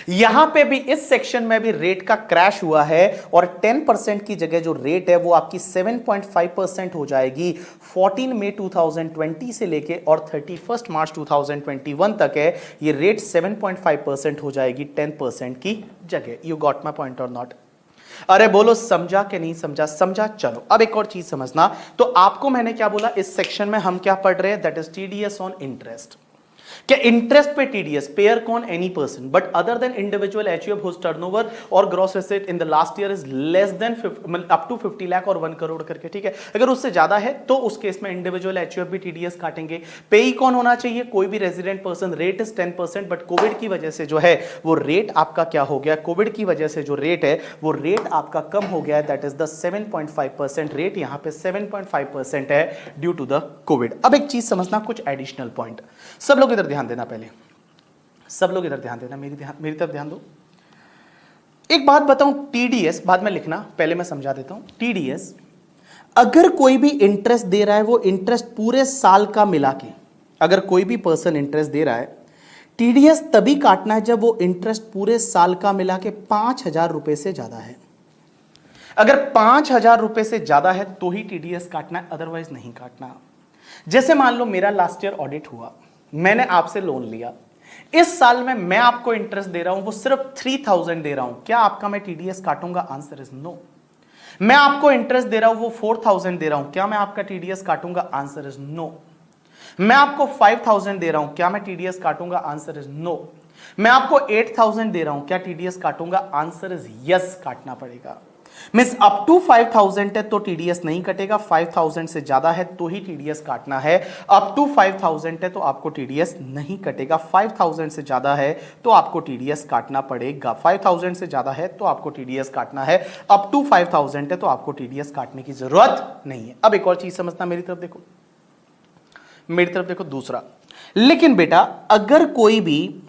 यहां पे भी इस सेक्शन में भी रेट का क्रैश हुआ है और 10% की जगह जो रेट है वो आपकी 7.5% हो जाएगी। 14 मई 2020 से लेके और 31 मार्च 2021 तक है, ये रेट 7.5% हो जाएगी 10% की जगह। यू गॉट माई पॉइंट और नॉट? अरे बोलो समझा कि नहीं समझा? समझा। चलो अब एक और चीज समझना। तो आपको मैंने क्या बोला, इस सेक्शन में हम क्या पढ़ रहे हैं? That is TDS on interest. क्या इंटरेस्ट पे टीडीएस, पेयर कौन? Any person, but other than individual HUF whose turnover और gross receipt in the last year is less than up to 50 lakh और 1 करोड़ करके, ठीक है। अगर उससे ज्यादा है तो उस केस में इंडिविजुअल एचयूएफ भी टीडीएस काटेंगे। पेई कौन होना चाहिए? कोई भी resident person. Rate is 10%, but Covid की वजह से जो है वो रेट आपका क्या हो गया? कोविड की वजह से जो रेट है वो रेट आपका कम हो गया है, दैट इज द 7.5% रेट। यहां पे 7.5% है ड्यू टू द कोविड। अब एक चीज समझना, कुछ एडिशनल पॉइंट, सब लोग इधर ध्यान देना। पहले सब लोग इधर ध्यान देना, मेरी तरफ ध्यान दो। एक बात बताऊं, टीडीएस बाद में लिखना, पहले मैं समझा देता हूं। टीडीएस अगर कोई भी इंटरेस्ट दे रहा है, वो इंटरेस्ट पूरे साल का मिला के, अगर कोई भी पर्सन इंटरेस्ट दे रहा है, टीडीएस तभी काटना है जब वो इंटरेस्ट पूरे साल का मिला के 5,000 रुपए से ज्यादा है। अगर 5,000 रुपए से ज्यादा है तो ही टीडीएस काटना है, अदरवाइज नहीं काटना। जैसे मान लो मेरा लास्ट ईयर ऑडिट हुआ, मैंने आपसे लोन लिया, इस साल में मैं आपको इंटरेस्ट दे रहा हूं, वो सिर्फ 3,000 दे रहा हूं, क्या आपका मैं टीडीएस काटूंगा? Answer is no. मैं आपको इंटरेस्ट दे रहा हूं, वो 4,000 दे रहा हूं, क्या मैं आपका टीडीएस काटूंगा? Answer is no. मैं आपको 5,000 दे रहा हूं, क्या मैं टीडीएस काटूंगा? Answer is no. मैं आपको 8,000 दे रहा हूं, क्या टीडीएस काटूंगा? आंसर इज यस, काटना पड़ेगा। मींस अप टू 5,000 है तो टीडीएस नहीं कटेगा, 5,000 से ज्यादा है तो ही टीडीएस काटना है। अप टू 5,000 है तो आपको टीडीएस नहीं कटेगा, 5,000 से ज्यादा है तो आपको टीडीएस काटना पड़ेगा। 5,000 से ज्यादा है तो आपको टीडीएस काटना है, अप टू 5,000 है तो आपको टीडीएस काटने की जरूरत नहीं है। अब एक और चीज समझना, मेरी तरफ देखो, मेरी तरफ देखो। दूसरा, लेकिन बेटा अगर कोई भी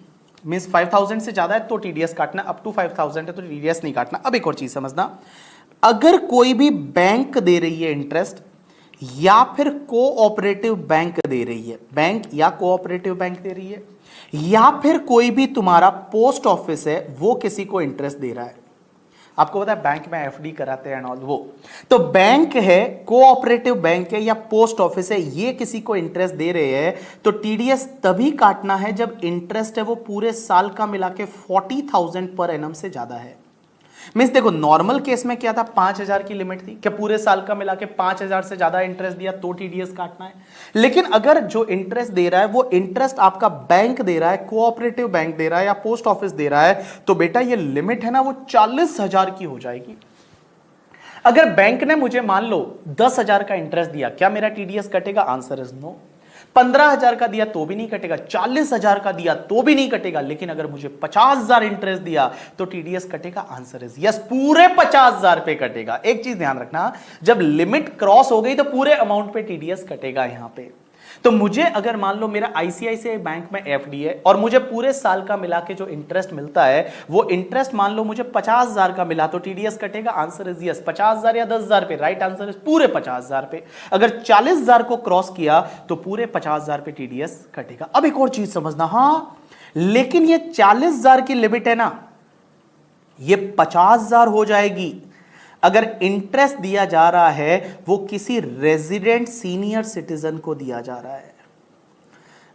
मींस 5,000 से ज्यादा है तो टीडीएस काटना, अप टू 5,000 है तो टीडीएस नहीं काटना। अब एक और चीज समझना, अगर कोई भी बैंक दे रही है इंटरेस्ट, या फिर कोऑपरेटिव बैंक दे रही है, बैंक या कोऑपरेटिव बैंक दे रही है, या फिर कोई भी तुम्हारा पोस्ट ऑफिस है वो किसी को इंटरेस्ट दे रहा है, आपको पता है बैंक में एफडी कराते हैं ऑल, वो तो बैंक है, कोऑपरेटिव बैंक है या पोस्ट ऑफिस है, ये किसी को इंटरेस्ट दे रहे हैं, तो टीडीएस तभी काटना है जब इंटरेस्ट है वो पूरे साल का मिला के 40,000 पर एनम से ज्यादा है। मींस देखो, नॉर्मल केस में क्या था, 5,000 की लिमिट थी, क्या पूरे साल का मिला के 5,000 से ज्यादा इंटरेस्ट दिया तो टीडीएस काटना है। लेकिन अगर जो इंटरेस्ट दे रहा है वो इंटरेस्ट आपका बैंक दे रहा है, कोऑपरेटिव बैंक दे रहा है या पोस्ट ऑफिस दे रहा है, तो बेटा ये लिमिट है ना वो 40,000 की हो जाएगी। अगर बैंक ने मुझे मान लो 10,000 का इंटरेस्ट दिया, क्या मेरा टीडीएस कटेगा? Answer is no. 15,000 का दिया तो भी नहीं कटेगा, 40,000 का दिया तो भी नहीं कटेगा, लेकिन अगर मुझे 50,000 इंटरेस्ट दिया तो टीडीएस कटेगा? आंसर इज यस, पूरे 50,000 पे कटेगा। एक चीज ध्यान रखना, जब लिमिट क्रॉस हो गई तो पूरे अमाउंट पे टीडीएस कटेगा यहां पे। तो मुझे अगर मान लो मेरा आईसीआईसीआई बैंक में एफडी है और मुझे पूरे साल का मिला के जो इंटरेस्ट मिलता है वो इंटरेस्ट मान लो मुझे 50,000 का मिला तो टीडीएस कटेगा? Answer is yes. 50,000 या 10,000 पे? राइट आंसर इज पूरे 50,000 पे। अगर 40,000 को क्रॉस किया तो पूरे 50,000 पे टीडीएस कटेगा। अब एक और चीज समझना, हाँ लेकिन ये 40,000 की लिमिट है ना, ये 50,000 हो जाएगी अगर इंटरेस्ट दिया जा रहा है वो किसी रेजिडेंट सीनियर सिटीजन को दिया जा रहा है।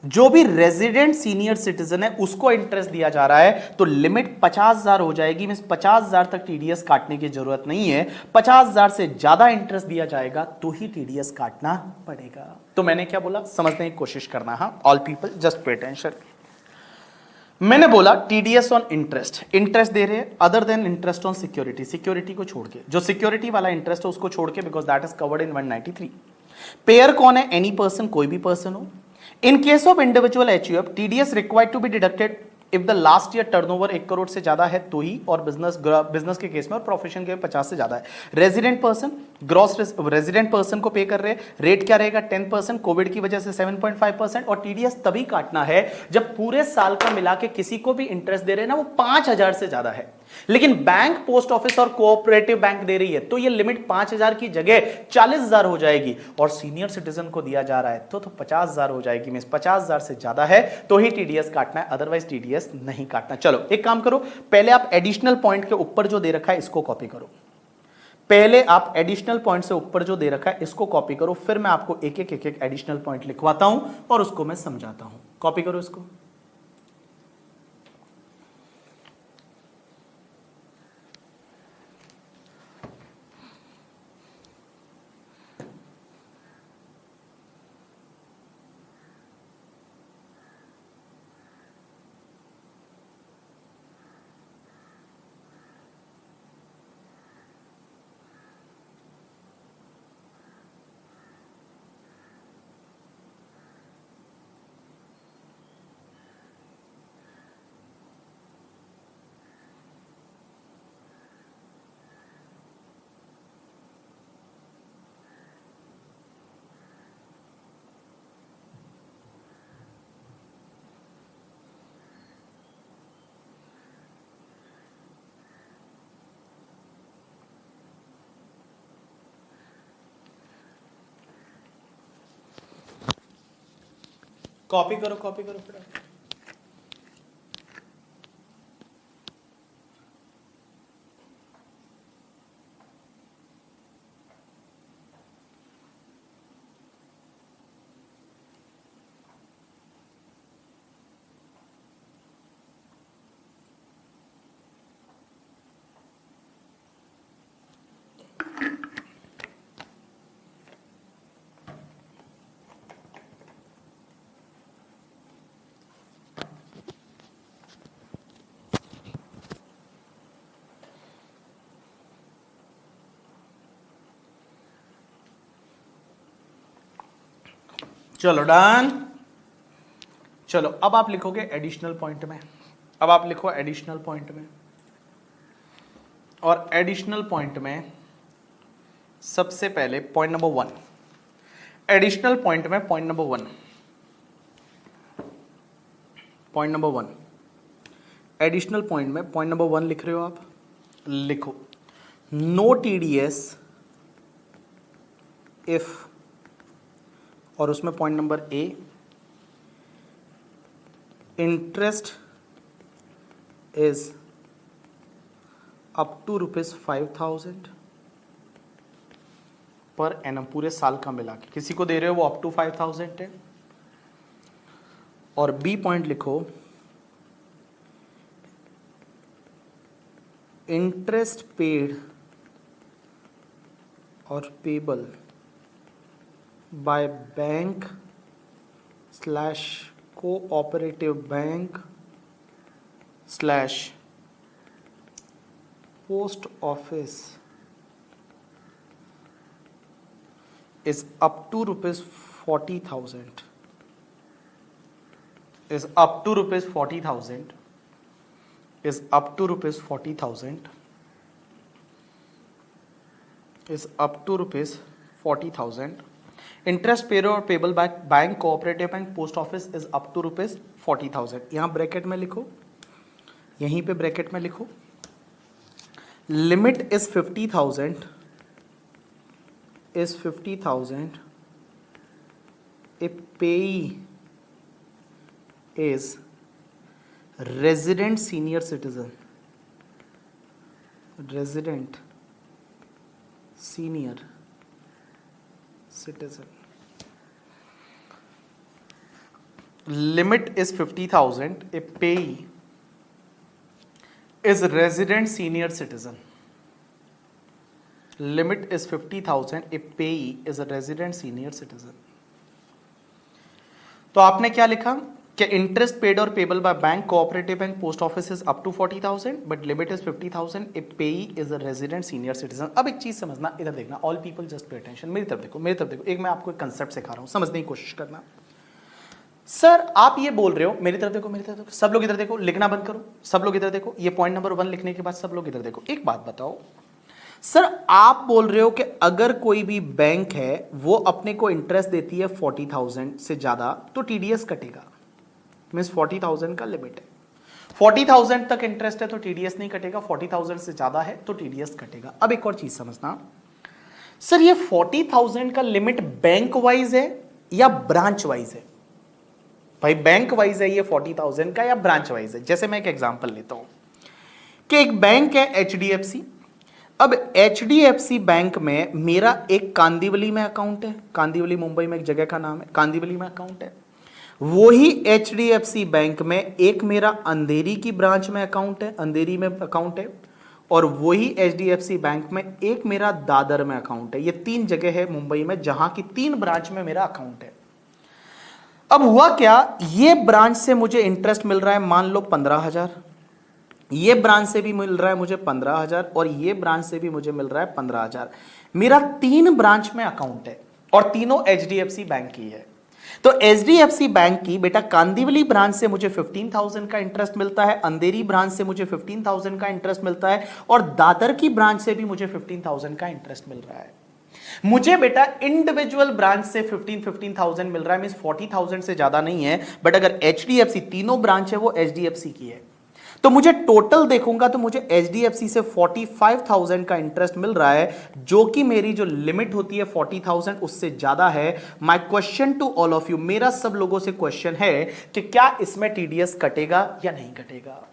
जो भी रेजिडेंट सीनियर सिटीजन है उसको इंटरेस्ट दिया जा रहा है तो लिमिट 50,000 हो जाएगी। मींस 50,000 तक टीडीएस काटने की जरूरत नहीं है, 50,000 से ज्यादा इंटरेस्ट दिया जाएगा तो ही टीडीएस काटना पड़ेगा। तो मैंने क्या बोला, समझने की कोशिश करना। हाँ, all people just pay attention. मैंने बोला टीडीएस ऑन इंटरेस्ट, इंटरेस्ट दे रहे हैं other than interest on security, security को छोड़ के, जो सिक्योरिटी वाला इंटरेस्ट है उसको छोड़ के, because that is covered in 193। Payer कौन है? एनी पर्सन, कोई भी पर्सन हो। In case of individual HUF TDS required to be deducted if the last year turnover 1 crore से ज्यादा है तो ही, और बिजनेस के केस में और प्रोफेशन के 50 से ज्यादा है। Resident person, gross resident person को पे कर रहे हैं, रेट क्या रहेगा? 10%, कोविड की वजह से 7.5%। और टीडीएस तभी काटना है जब पूरे साल का मिला के किसी को भी इंटरेस्ट दे रहे हैं ना वो 5,000 से ज्यादा है। लेकिन बैंक, पोस्ट ऑफिस और कोऑपरेटिव बैंक दे रही है तो ये लिमिट 5,000 की जगह 40,000 हो जाएगी, और सीनियर सिटीजन को दिया जा रहा है तो 50,000 हो जाएगी। मींस 50,000 से ज्यादा है तो ही टीडीएस काटना है, अदरवाइज टीडीएस नहीं काटना। चलो एक काम करो, पहले आप एडिशनल पॉइंट के ऊपर जो दे रखा है इसको कॉपी करो। पहले आप एडिशनल पॉइंट से ऊपर जो दे रखा है इसको कॉपी करो, फिर मैं आपको एक एक एडिशनल पॉइंट लिखवाता हूं और उसको मैं समझाता हूं। कॉपी करो इसको। कॉपी करो फटाफट। चलो डन। चलो अब आप लिखोगे एडिशनल पॉइंट में। अब आप लिखो एडिशनल पॉइंट में, और एडिशनल पॉइंट में सबसे पहले पॉइंट नंबर 1, एडिशनल पॉइंट में point number 1, point number 1, additional point में पॉइंट नंबर 1 लिख रहे हो आप, लिखो नो टीडीएस इफ, और उसमें point number A, interest is up to ₹5,000 per annum, पूरे साल का मिला के किसी को दे रहे हो वो अप टू 5,000 है। और बी पॉइंट लिखो इंटरेस्ट पेड और payable by bank / cooperative bank / post office is up to ₹40,000, is up to ₹40,000, is up to ₹40,000, is up to ₹40,000। Interest paid और payable by bank, cooperative bank, post office is up to ₹40,000। यहां bracket में लिखो, यहीं पे bracket में लिखो limit is 50,000, is 50,000 a payee is resident senior citizen, resident senior citizen, limit is 50,000, a payee is resident senior citizen, limit is 50,000, a payee is a resident senior citizen। तो आपने क्या लिखा कि इंटरेस्ट पेड और payable by bank, cooperative bank, post office is up to 40,000 but limit is 50,000, a payee is a resident senior citizen. अब एक चीज समझना, इधर देखना, all people just pay attention, मेरी तरफ देखो, मेरी तरफ देखो, एक मैं आपको एक कंसेप्ट सिखा रहा हूं, समझने की कोशिश करना। सर आप ये बोल रहे हो, मेरी तरफ देखो, मेरी तरफ देखो, सब लोग इधर देखो, लिखना बंद करो, सब लोग इधर देखो, ये पॉइंट नंबर 1 लिखने के बाद सब लोग इधर देखो। एक बात बताओ सर, आप बोल रहे हो कि अगर कोई भी बैंक है वो अपने को इंटरेस्ट देती है 40,000 से ज्यादा तो टीडीएस कटेगा, मीन्स 40,000 का लिमिट है, 40,000 तक इंटरेस्ट है तो टीडीएस नहीं कटेगा, 40,000 से ज्यादा है तो टीडीएस कटेगा। अब एक और चीज समझना सर, ये 40,000 का लिमिट बैंक वाइज है या ब्रांच वाइज है? भाई बैंक वाइज है ये 40,000 का या ब्रांच वाइज है? जैसे मैं एक एग्जांपल लेता हूं कि एक बैंक है एचडीएफसी। अब एचडीएफसी बैंक में मेरा एक कांदिवली में अकाउंट है, कांदिवली मुंबई में एक जगह का नाम है, कांदिवली में अकाउंट है। वही एचडीएफसी बैंक में एक मेरा अंधेरी की ब्रांच में अकाउंट है, अंधेरी में अकाउंट है, और वही एचडीएफसी बैंक में एक मेरा दादर में अकाउंट है। ये 3 जगह है मुंबई में जहां की 3 ब्रांच में मेरा अकाउंट है। अब हुआ क्या, ये ब्रांच से मुझे इंटरेस्ट मिल रहा है मान लो 15,000, ये ब्रांच से भी मिल रहा है मुझे 15,000, और ये ब्रांच से भी मुझे मिल रहा है 15,000। मेरा 3 ब्रांच में अकाउंट है और तीनों एचडीएफसी बैंक की है। तो एचडीएफसी बैंक की बेटा कांदिवली ब्रांच से मुझे 15,000 का इंटरेस्ट मिलता है, अंधेरी ब्रांच से मुझे 15,000 का इंटरेस्ट मिलता है, और दादर की ब्रांच से भी मुझे 15,000 का इंटरेस्ट मिल रहा है। मुझे बेटा इंडिविजुअल ब्रांच से 15,000 मिल रहा है, मींस 40,000 से ज्यादा नहीं है, बट अगर एचडीएफसी तीनों ब्रांच है वो एचडीएफसी की है तो मुझे टोटल देखूंगा तो मुझे एचडीएफसी से 45,000 का इंटरेस्ट मिल रहा है, जो कि मेरी जो लिमिट होती है 40,000 उससे ज्यादा है। My question to all of you, मेरा सब लोगों से क्वेश्चन है कि क्या इसमें टीडीएस कटेगा या नहीं कटेगा,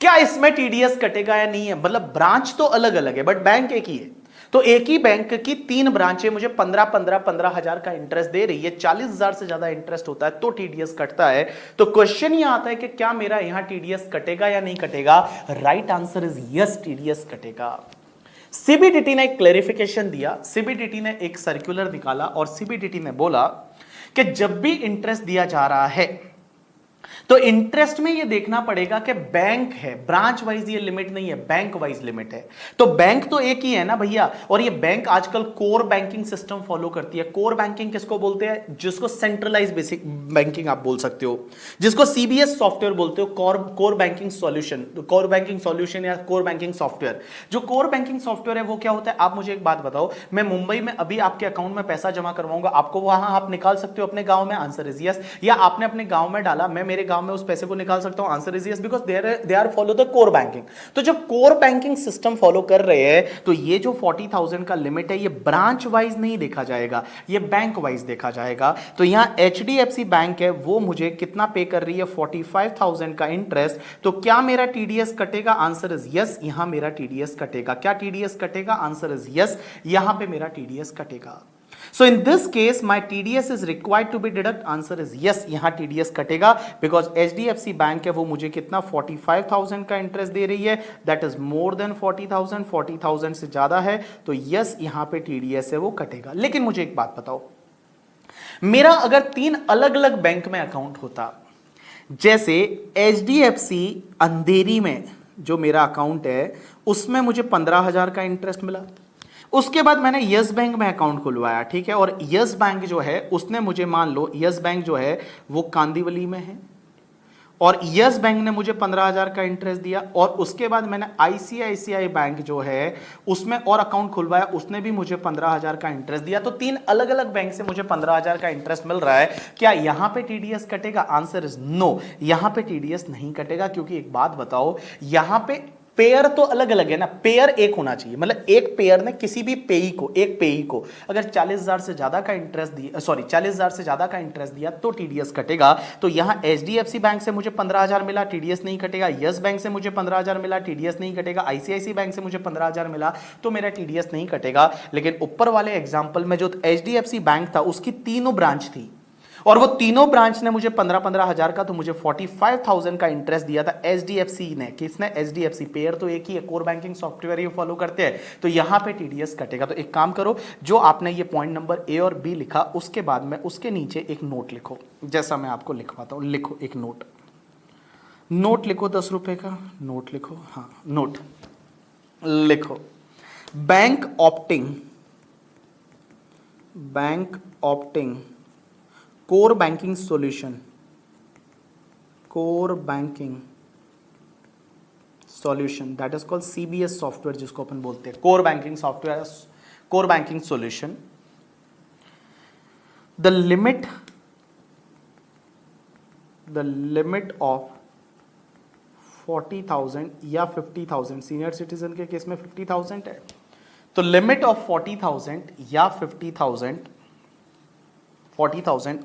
क्या इसमें टीडीएस कटेगा या नहीं है। मतलब ब्रांच तो अलग अलग है बट बैंक एक ही है, तो एक ही बैंक की 3 ब्रांचें मुझे 15,000 का इंटरेस्ट दे रही है, 40,000 से ज्यादा इंटरेस्ट होता है तो टीडीएस कटता है। तो क्वेश्चन ये आता है कि क्या मेरा यहां टीडीएस कटेगा या नहीं कटेगा। Right answer is yes, TDS कटेगा। सीबीडीटी ने एक क्लैरिफिकेशन दिया, सीबीडीटी ने एक सर्कुलर निकाला और सीबीडीटी ने बोला कि जब भी इंटरेस्ट दिया जा रहा है तो इंटरेस्ट में ये देखना पड़ेगा कि बैंक है, ब्रांच वाइज ये लिमिट नहीं है, बैंक वाइज लिमिट है। तो बैंक तो एक ही है ना भैया, और ये बैंक आजकल कोर बैंकिंग सिस्टम फॉलो करती है। कोर बैंकिंग किसको बोलते हैं, जिसको सेंट्रलाइज बेसिक बैंकिंग आप बोल सकते हो, जिसको सीबीएस सॉफ्टवेयर बोलते हो, core banking solution, core banking solution या कोर बैंकिंग सॉफ्टवेयर। जो कोर बैंकिंग सॉफ्टवेयर है वो क्या होता है, आप मुझे एक बात बताओ, मैं मुंबई में अभी आपके अकाउंट में पैसा जमा करवाऊंगा, आपको वहां आप निकाल सकते हो अपने गांव में, आंसर इज यस। या आपने अपने गांव में डाला, मैं मेरे गांव में उस पैसे को निकाल सकता हूं, answer is yes, because they are follow the core banking. तो जब कोर बैंकिंग सिस्टम फॉलो कर रहे हैं तो ये जो 40,000 का लिमिट है ये ब्रांच वाइज नहीं देखा जाएगा, ये बैंक वाइज देखा जाएगा। तो यहां एचडीएफसी बैंक है, वो मुझे कितना पे कर रही है, 45,000 का इंटरेस्ट। तो क्या मेरा टीडीएस कटेगा, आंसर इज यस, यहां मेरा टीडीएस कटेगा। क्या टीडीएस कटेगा, आंसर इज यस, यहां पे मेरा टीडीएस कटेगा। So in this case my TDS is required to be deduct, answer is yes, यहां TDS कटेगा because HDFC बैंक है वो मुझे कितना 45,000 का इंटरेस्ट दे रही है, that is more than 40,000, 40,000 से ज्यादा है, तो yes यहां पे TDS है वो कटेगा। लेकिन मुझे एक बात बताओ, मेरा अगर 3 अलग अलग बैंक में अकाउंट होता, जैसे HDFC अंधेरी में जो मेरा अकाउंट है उसमें मुझे 15,000 का इंटरेस्ट मिला, उसके बाद मैंने यस बैंक में अकाउंट खुलवाया, ठीक है, और यस बैंक जो है उसने मुझे, मान लो यस बैंक जो है वो कांदिवली में है और यस बैंक ने मुझे 15,000 का इंटरेस्ट दिया, और उसके बाद मैंने आईसीआईसीआई बैंक जो है उसमें और अकाउंट खुलवाया, उसने भी मुझे 15,000 का इंटरेस्ट दिया। तो 3 अलग अलग बैंक से मुझे 15,000 का इंटरेस्ट मिल रहा है, क्या यहां पे टीडीएस कटेगा, आंसर इज नो, यहां पे टीडीएस नहीं कटेगा। क्योंकि एक बात बताओ, यहां पे पेयर तो अलग अलग है ना, पेयर एक होना चाहिए, मतलब एक पेयर ने किसी भी पेई को, एक पेई को अगर 40,000 से ज्यादा का इंटरेस्ट दिया, 40,000 से ज्यादा का इंटरेस्ट दिया तो टीडीएस कटेगा। तो यहां एचडीएफसी बैंक से मुझे 15,000 मिला, टीडीएस नहीं कटेगा, यस बैंक से मुझे 15,000 मिला, टीडीएस नहीं कटेगा, आईसीआईसी बैंक से मुझे 15,000 मिला तो मेरा टीडीएस नहीं कटेगा। लेकिन ऊपर वाले एग्जाम्पल में जो एचडीएफसी बैंक था उसकी तीनों ब्रांच थी और वो तीनों ब्रांच ने मुझे 15,000 का, तो मुझे 45,000 का इंटरेस्ट दिया था एचडीएफसी ने। किसने, एचडीएफसी। पेयर तो एक ही है, कोर बैंकिंग सॉफ्टवेयर ये फॉलो करते हैं, तो यहां पे टीडीएस कटेगा। तो एक काम करो, जो आपने ये पॉइंट नंबर ए और बी लिखा उसके बाद में उसके नीचे एक नोट लिखो, जैसा मैं आपको लिखवाता हूं। लिखो एक नोट लिखो, 10 रुपए का नोट लिखो, हाँ नोट लिखो। Bank opting core banking solution that is called CBS software, जिसको अपन बोलते हैं core banking software, core banking solution. The limit of 40,000 या 50,000, सीनियर सिटीजन के केस में 50,000 है, तो लिमिट ऑफ 40,000 या 50,000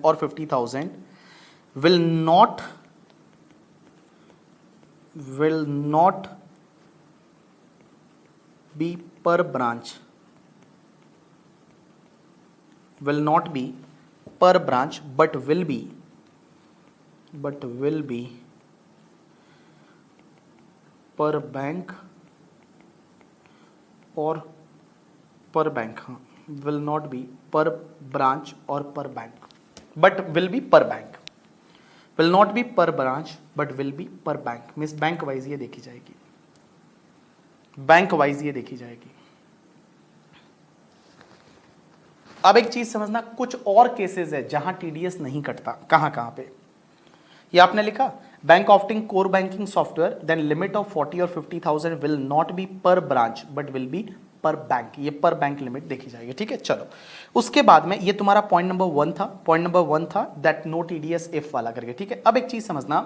और 50,000 will not be per branch, will not be per branch, but will be per bank और per bank, हाँ, will not be per branch और per bank, but will be per bank, will not be per branch but will be per bank, means bank wise ये देखी जाएगी, bank wise ये देखी जाएगी। अब एक चीज समझना, कुछ और केसेस है जहां टीडीएस नहीं कटता। कहां पे, ये आपने लिखा, bank opting core banking software, then limit of 40 और 50,000 will not be per branch but will be per bank, ये पर बैंक लिमिट देखी जाएगी, ठीक है। चलो उसके बाद में ये तुम्हारा पॉइंट नंबर 1 था दैट नो टीडीएस इफ वाला करके, ठीक है। अब एक चीज समझना,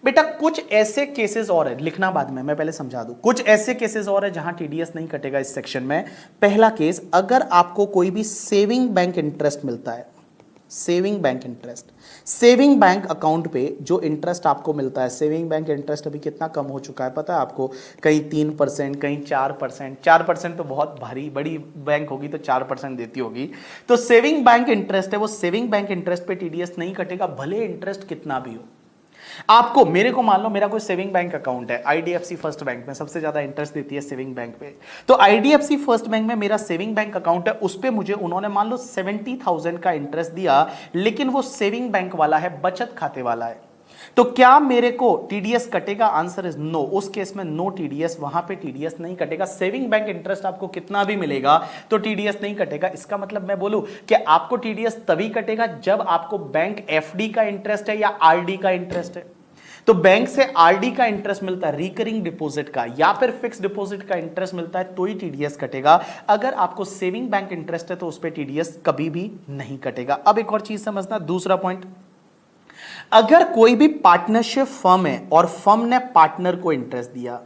बेटा कुछ ऐसे केसेस और है, लिखना बाद में, मैं पहले समझा दूं, कुछ ऐसे केसेस और है जहां टीडीएस नहीं कटेगा इस सेक्शन में। पहला केस, अगर आपको कोई भी सेविंग बैंक इंटरेस्ट मिलता है, saving bank interest, saving bank account पे जो इंटरेस्ट आपको मिलता है, सेविंग बैंक इंटरेस्ट अभी कितना कम हो चुका है पता है आपको, कहीं 3%, कहीं 4%, 4% तो बहुत भारी, बड़ी बैंक होगी तो 4% देती होगी। तो सेविंग बैंक इंटरेस्ट है, वो सेविंग बैंक इंटरेस्ट पे टीडीएस नहीं कटेगा, भले इंटरेस्ट कितना भी हो। आपको, मेरे को मान लो मेरा कोई सेविंग बैंक अकाउंट है, आईडीएफसी फर्स्ट बैंक में सबसे ज्यादा इंटरेस्ट देती है सेविंग बैंक पे, तो आईडीएफसी फर्स्ट बैंक में मेरा सेविंग बैंक अकाउंट है, उस पे मुझे उन्होंने मान लो 70,000 का इंटरेस्ट दिया, लेकिन वो सेविंग बैंक वाला है, बचत खाते वाला है, तो क्या मेरे को टीडीएस कटेगा? Answer is no. उस केस में नो टीडीएस, वहां पे टीडीएस नहीं कटेगा। सेविंग बैंक इंटरेस्ट आपको कितना भी मिलेगा तो टीडीएस नहीं कटेगा। इसका मतलब मैं बोलूं कि आपको टीडीएस तभी कटेगा जब आपको बैंक एफडी का इंटरेस्ट है या आरडी का इंटरेस्ट है। तो बैंक से आरडी का इंटरेस्ट मिलता है, रिकरिंग डिपॉजिट का या फिर फिक्स डिपॉजिट का इंटरेस्ट मिलता है, तो ही टीडीएस कटेगा। अगर आपको सेविंग बैंक इंटरेस्ट है तो उस पर टीडीएस कभी भी नहीं कटेगा। अब एक और चीज समझना, दूसरा पॉइंट, अगर कोई भी पार्टनरशिप फर्म है और फर्म ने पार्टनर को इंटरेस्ट दिया,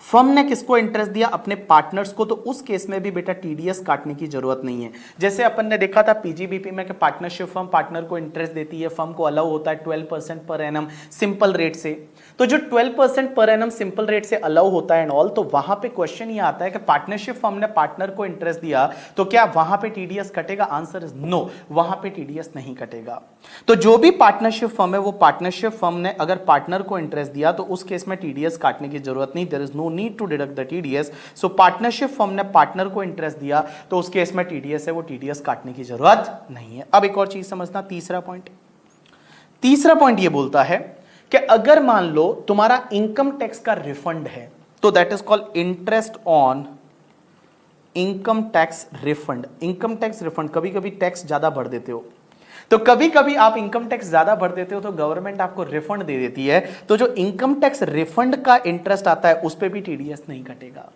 फर्म ने किसको इंटरेस्ट दिया? अपने पार्टनर्स को, तो उस केस में भी बेटा टीडीएस काटने की जरूरत नहीं है। जैसे अपन ने देखा था पीजीबीपी में कि पार्टनरशिप फर्म पार्टनर को इंटरेस्ट देती है, फर्म को अलाउ होता है 12% पर एनम सिंपल रेट से। तो जो 12% पर एनम सिंपल रेट से अलाउ होता है एंड ऑल, तो वहां पे क्वेश्चन ये आता है कि पार्टनरशिप फर्म ने पार्टनर को इंटरेस्ट दिया तो क्या वहां पे टीडीएस कटेगा? आंसर इज नो, वहां पे टीडीएस नहीं कटेगा। तो जो भी पार्टनरशिप फर्म है, वो पार्टनरशिप फर्म ने अगर पार्टनर को इंटरेस्ट दिया तो उस केस में टीडीएस काटने की जरूरत नहीं, there is no need to deduct the TDS. So partnership firm ने पार्टनर को इंटरेस्ट दिया तो उस केस में टीडीएस है, वो टीडीएस काटने की जरूरत नहीं है। अब एक और चीज समझना, तीसरा पॉइंट ये बोलता है कि अगर मान लो तुम्हारा इनकम टैक्स का रिफंड है तो that is called interest on income tax refund. Income tax refund, कभी कभी टैक्स ज्यादा भर देते हो, तो कभी कभी आप इनकम टैक्स ज्यादा भर देते हो तो गवर्नमेंट आपको रिफंड दे देती है, तो जो इनकम टैक्स रिफंड का इंटरेस्ट आता है उस पे भी टीडीएस नहीं कटेगा।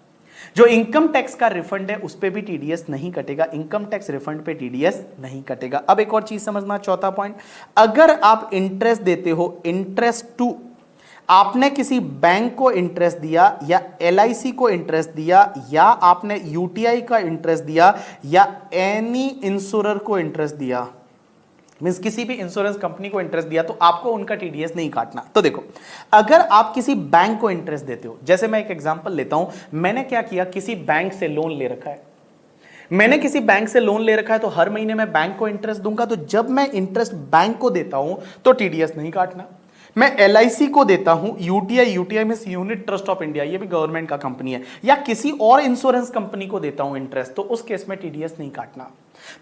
जो इनकम टैक्स का रिफंड है उस पे भी टीडीएस नहीं कटेगा, इनकम टैक्स रिफंड पे टीडीएस नहीं कटेगा। अब एक और चीज समझना, चौथा पॉइंट, अगर आप इंटरेस्ट देते हो, इंटरेस्ट टू, आपने किसी बैंक को इंटरेस्ट दिया या एलआईसी को इंटरेस्ट दिया या आपने यूटीआई का इंटरेस्ट दिया या एनी इंश्योरर को इंटरेस्ट दिया, मींस किसी भी इंश्योरेंस कंपनी को इंटरेस्ट दिया, तो आपको उनका टीडीएस नहीं काटना। तो देखो, अगर आप किसी बैंक को इंटरेस्ट देते हो, जैसे मैं एक एग्जांपल लेता हूं, मैंने क्या किया, किसी बैंक से लोन ले रखा है, मैंने किसी बैंक से लोन ले रखा है, तो हर महीने मैं बैंक को इंटरेस्ट दूंगा, तो जब मैं इंटरेस्ट बैंक को देता हूं तो टीडीएस नहीं काटना। मैं एलआईसी को देता हूं, यूटीआई में यूनिट ट्रस्ट ऑफ इंडिया, ये भी गवर्नमेंट का कंपनी है, या किसी और इंश्योरेंस कंपनी को देता हूं इंटरेस्ट, तो उस केस में टीडीएस नहीं काटना।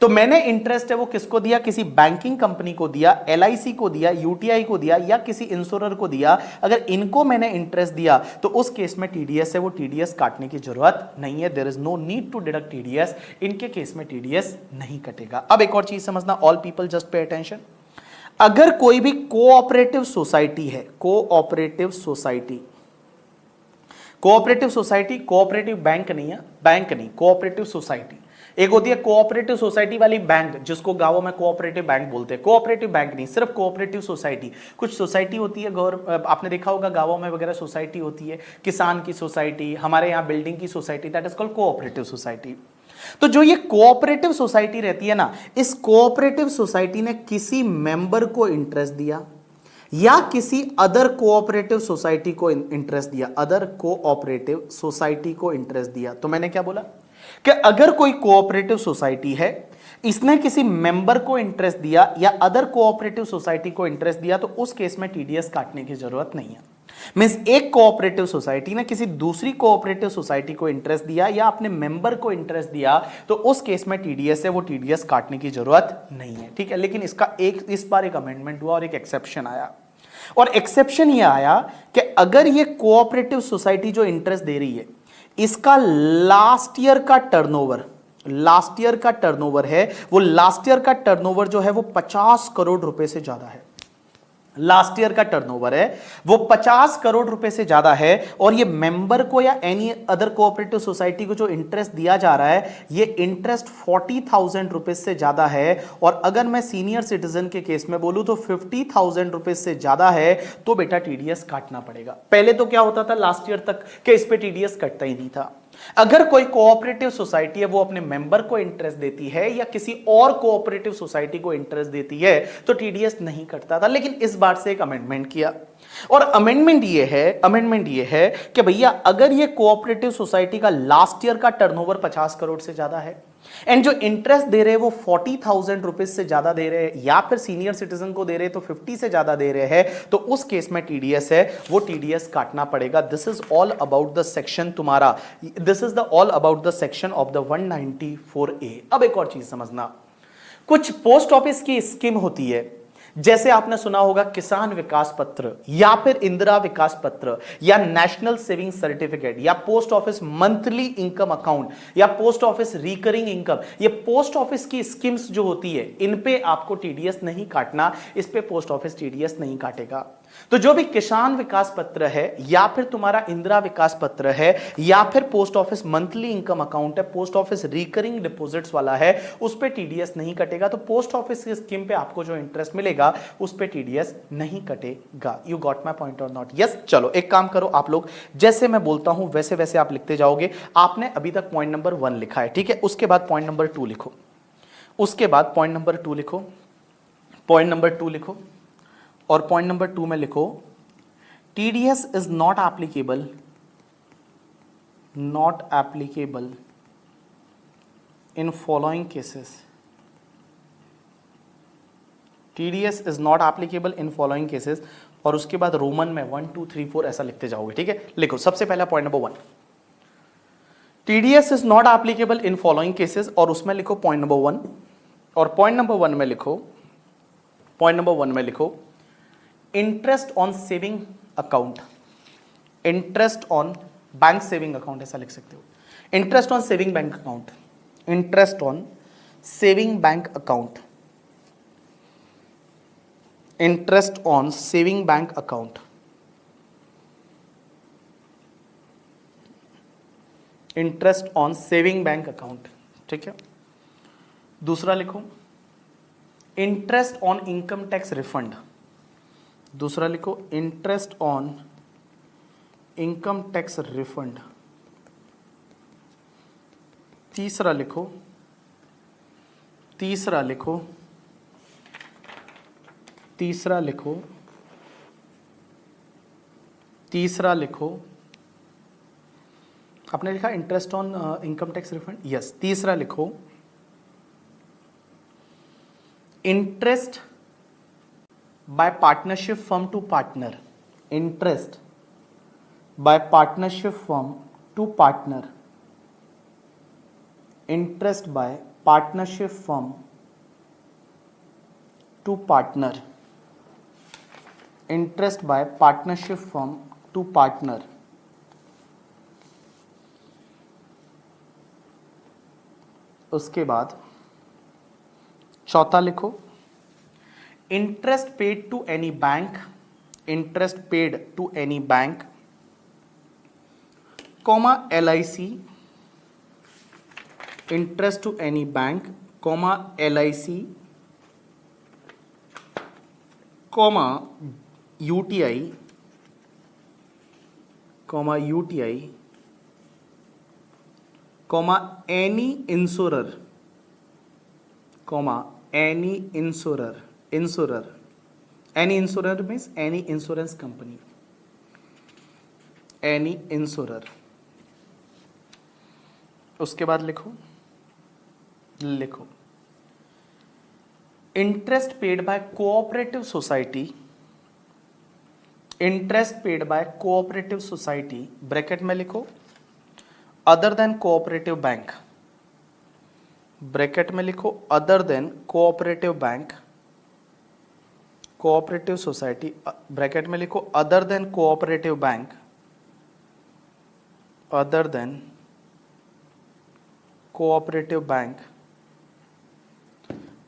तो मैंने इंटरेस्ट है वो किसको दिया? किसी बैंकिंग कंपनी को दिया, एलआईसी को दिया, यूटीआई को दिया या किसी इंश्योरर को दिया। अगर इनको मैंने इंटरेस्ट दिया तो उस केस में टीडीएस है, वो टीडीएस काटने की जरूरत नहीं है, there is no need to deduct TDS. इनके केस में टीडीएस नहीं कटेगा। अब एक और चीज समझना, all people just pay attention, अगर कोई भी कोऑपरेटिव सोसाइटी है, कोऑपरेटिव सोसाइटी, कोऑपरेटिव बैंक नहीं है, बैंक नहीं, कोऑपरेटिव सोसाइटी। एक होती है कोऑपरेटिव सोसाइटी वाली बैंक, जिसको गांवों में कोऑपरेटिव बैंक बोलते हैं, कोऑपरेटिव बैंक नहीं, सिर्फ कोऑपरेटिव सोसाइटी। कुछ सोसाइटी होती है, आपने देखा होगा गांवों में वगैरह सोसाइटी होती है, किसान की सोसाइटी, हमारे यहाँ बिल्डिंग की society, that is called cooperative society. तो जो ये कोऑपरेटिव सोसाइटी रहती है ना, इस कोऑपरेटिव सोसाइटी ने किसी मेंबर को इंटरेस्ट दिया या किसी अदर कोऑपरेटिव सोसाइटी को इंटरेस्ट दिया, अदर कोऑपरेटिव सोसाइटी को इंटरेस्ट दिया, तो मैंने क्या बोला कि अगर कोई कोऑपरेटिव सोसाइटी है, इसने किसी मेंबर को इंटरेस्ट दिया या अदर कोऑपरेटिव सोसाइटी को इंटरेस्ट दिया, तो उस केस में टीडीएस काटने की जरूरत नहीं है। मींस एक कोऑपरेटिव सोसाइटी ने किसी दूसरी कोऑपरेटिव सोसाइटी को इंटरेस्ट दिया या अपने मेंबर को इंटरेस्ट दिया, तो उस केस में टीडीएस है, वो टीडीएस काटने की जरूरत नहीं है, ठीक है। लेकिन इसका इस बार एक अमेंडमेंट हुआ और एक एक्सेप्शन आया, और एक्सेप्शन ये आया कि अगर ये कोऑपरेटिव सोसाइटी जो इंटरेस्ट दे रही है, इसका लास्ट ईयर का टर्नओवर है, वो लास्ट ईयर का टर्नओवर जो है वो 50 करोड़ रुपए से ज्यादा है, लास्ट ईयर का टर्नओवर है वो 50 करोड़ रुपए से ज्यादा है और ये मेंबर को या एनी अदर कोऑपरेटिव सोसाइटी को जो इंटरेस्ट दिया जा रहा है ये इंटरेस्ट 40,000 रुपए से ज्यादा है, और अगर मैं सीनियर सिटीजन के केस में बोलूं तो 50,000 रुपए से ज्यादा है तो बेटा टीडीएस काटना पड़ेगा। पहले तो क्या होता था लास्ट ईयर तक कि इस पे टीडीएस कटता ही नहीं था। अगर कोई कोऑपरेटिव सोसाइटी है वो अपने मेंबर को इंटरेस्ट देती है या किसी और कोऑपरेटिव सोसाइटी को इंटरेस्ट देती है तो टीडीएस नहीं कटता था, लेकिन इस बार से एक अमेंडमेंट किया और अमेंडमेंट ये है कि भैया अगर ये कोऑपरेटिव सोसाइटी का लास्ट ईयर का टर्नओवर 50 करोड़ से ज्यादा है एंड जो इंटरेस्ट दे रहे हैं वो 40,000 रुपीज से ज्यादा दे रहे हैं या फिर सीनियर सिटीजन को दे रहे हैं तो 50 से ज्यादा दे रहे हैं, तो उस केस में टीडीएस है वो टीडीएस काटना पड़ेगा। This is all about the section तुम्हारा, this is the all about the section of the 194A। अब एक और चीज समझना, कुछ पोस्ट ऑफिस की स्कीम होती है, जैसे आपने सुना होगा किसान विकास पत्र या फिर इंदिरा विकास पत्र या नेशनल सेविंग सर्टिफिकेट या post office monthly income account या पोस्ट ऑफिस रिकरिंग इनकम, ये पोस्ट ऑफिस की स्कीम्स जो होती है इन पे आपको टीडीएस नहीं काटना, इस पे पोस्ट ऑफिस टीडीएस नहीं काटेगा। तो जो भी किसान विकास पत्र है या फिर तुम्हारा इंदिरा विकास पत्र है या फिर post office monthly income account है, पोस्ट ऑफिस रिकरिंग डिपॉजिट्स वाला है, उस पे टीडीएस नहीं कटेगा। तो पोस्ट ऑफिस की स्कीम पे आपको जो इंटरेस्ट मिलेगा उस पे टीडीएस नहीं कटेगा। यू गॉट माय पॉइंट और नॉट? यस। चलो एक काम करो आप लोग, जैसे मैं बोलता हूं वैसे वैसे आप लिखते जाओगे। आपने अभी तक पॉइंट नंबर 1 लिखा है, ठीक है, उसके बाद पॉइंट नंबर 2 लिखो, उसके बाद पॉइंट नंबर 2 लिखो, पॉइंट नंबर 2 लिखो और पॉइंट नंबर 2 में लिखो TDS is not applicable, not applicable in following cases. TDS is not applicable in following cases और उसके बाद रोमन में 1 2 3 4 ऐसा लिखते जाओगे, ठीक है। लिखो सबसे पहला point number 1, TDS is not applicable in following cases और उसमें लिखो पॉइंट नंबर 1 और पॉइंट नंबर 1 में लिखो, पॉइंट नंबर 1 में लिखो interest on saving account, interest on bank saving account ऐसा लिख सकते हो, interest on saving bank account, interest on saving bank account, interest on saving bank account, interest on saving bank account, ठीक है। दूसरा लिखो interest on income tax refund, दूसरा लिखो interest on income tax refund, तीसरा लिखो, तीसरा लिखो, तीसरा लिखो, तीसरा लिखो, आपने लिखा interest on income tax refund, yes. तीसरा लिखो interest by partnership firm to partner, interest by partnership firm to partner, interest by partnership firm to partner, interest by partnership firm to partner। उसके बाद चौथा लिखो interest paid to any bank, interest paid to any bank comma LIC, interest to any bank comma LIC comma UTI comma UTI comma any insurer comma any insurer, insurer, any insurer means any insurance company, any insurer. उसके बाद लिखो, लिखो interest paid by cooperative society, interest paid by cooperative society bracket में लिखो other than cooperative bank, bracket में लिखो other than cooperative bank, cooperative society bracket में लिखो other than cooperative bank, other than cooperative bank,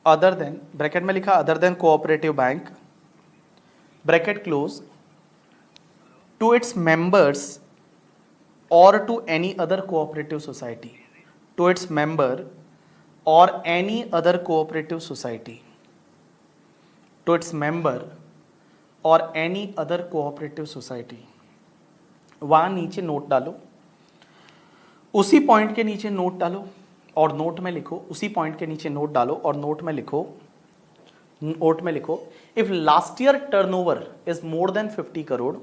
other than bracket में लिखा other than cooperative bank bracket close, to its members और to any other cooperative society, to its member और any other cooperative society, to its member और any other cooperative society. वहां नीचे note डालो, उसी point के नीचे नोट डालो और नोट में लिखो, उसी पॉइंट के नीचे नोट डालो और नोट में लिखो, if last year turnover is more then 50 crore,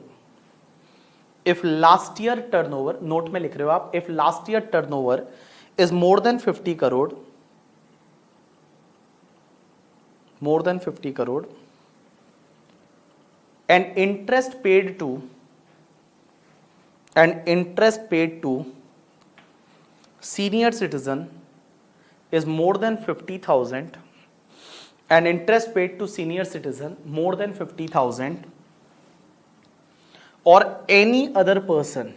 if last year turnover, note में लिख रहे हो आप, if last year turnover is more then 50 crore, more than 50 crore, and interest paid to senior citizen is more than 50,000, and interest paid to senior citizen more than 50,000, or any other person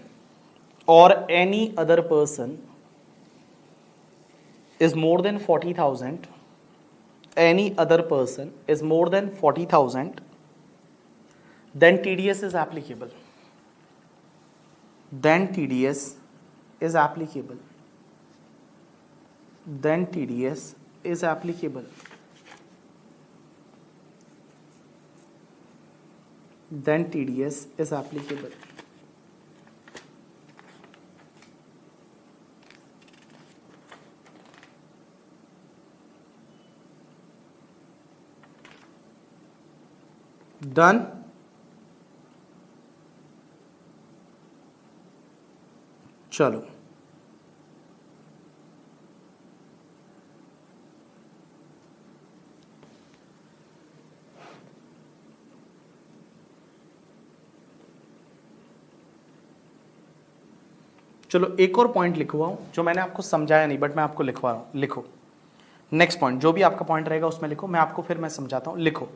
is more than 40,000, any other person is more than 40,000, then TDS is applicable. Then TDS is applicable. Then TDS is applicable. Then TDS is applicable. Done. चलो चलो एक और point लिखवाऊं जो मैंने आपको समझाया नहीं, but मैं आपको लिखवा रहा हूं। लिखो नेक्स्ट पॉइंट, जो भी आपका पॉइंट रहेगा उसमें लिखो, मैं आपको फिर मैं समझाता हूं। लिखो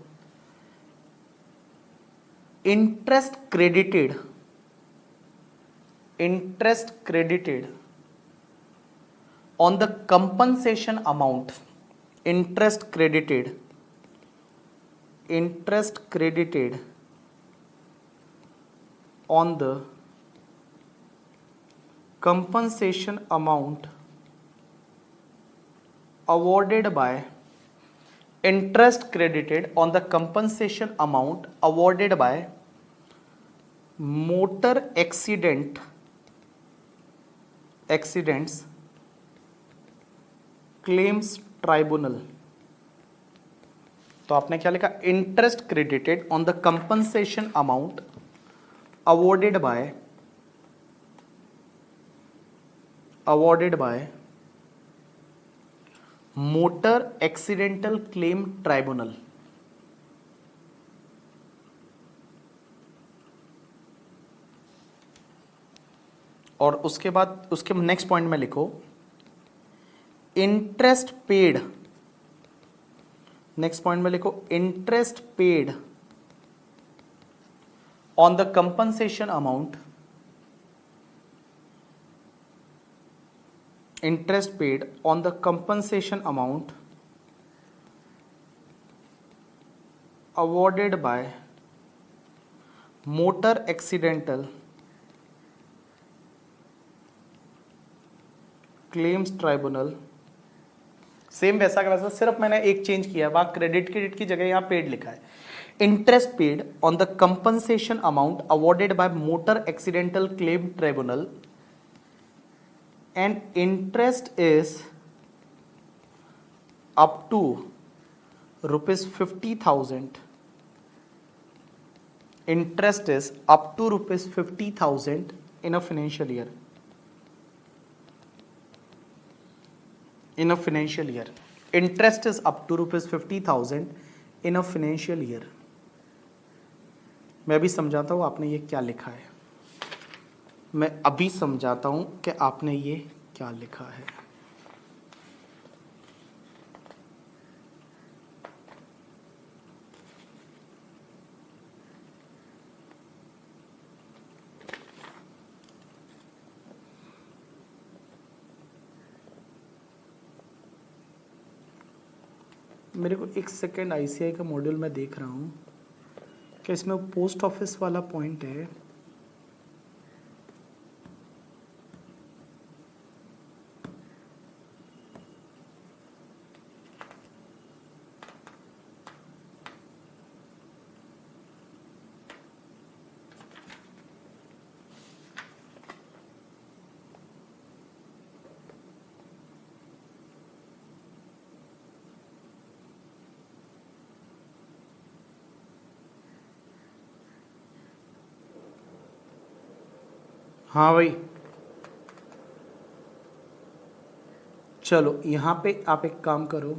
interest credited on the compensation amount, interest credited on the compensation amount awarded by, interest credited on the compensation amount awarded by motor accidents claims tribunal। तो आपने क्या लिखा? Interest credited on the compensation amount awarded by motor accidental claim tribunal. और उसके बाद उसके next point में लिखो इंटरेस्ट पेड, नेक्स्ट पॉइंट में लिखो interest paid on the compensation amount, interest paid on the compensation amount awarded by motor accidental claims tribunal। Same वैसा का वैसा, सिर्फ मैंने एक चेंज किया है, वहां क्रेडिट की जगह यहां पेड लिखा है। Interest paid on the compensation amount awarded bye motor accidental claim tribunal and interest is up to rupees 50,000, interest is up to rupees 50,000 in a financial year, interest is up to rupees 50,000 in a financial year। मैं भी समझाता हूं आपने ये क्या लिखा है, मैं अभी समझाता हूं कि आपने ये क्या लिखा है। मेरे को एक सेकेंड, आईसीआई का मॉड्यूल मैं देख रहा हूं। क्या इसमें पोस्ट ऑफिस वाला पॉइंट है? हाँ भाई, चलो यहां पे आप एक काम करो,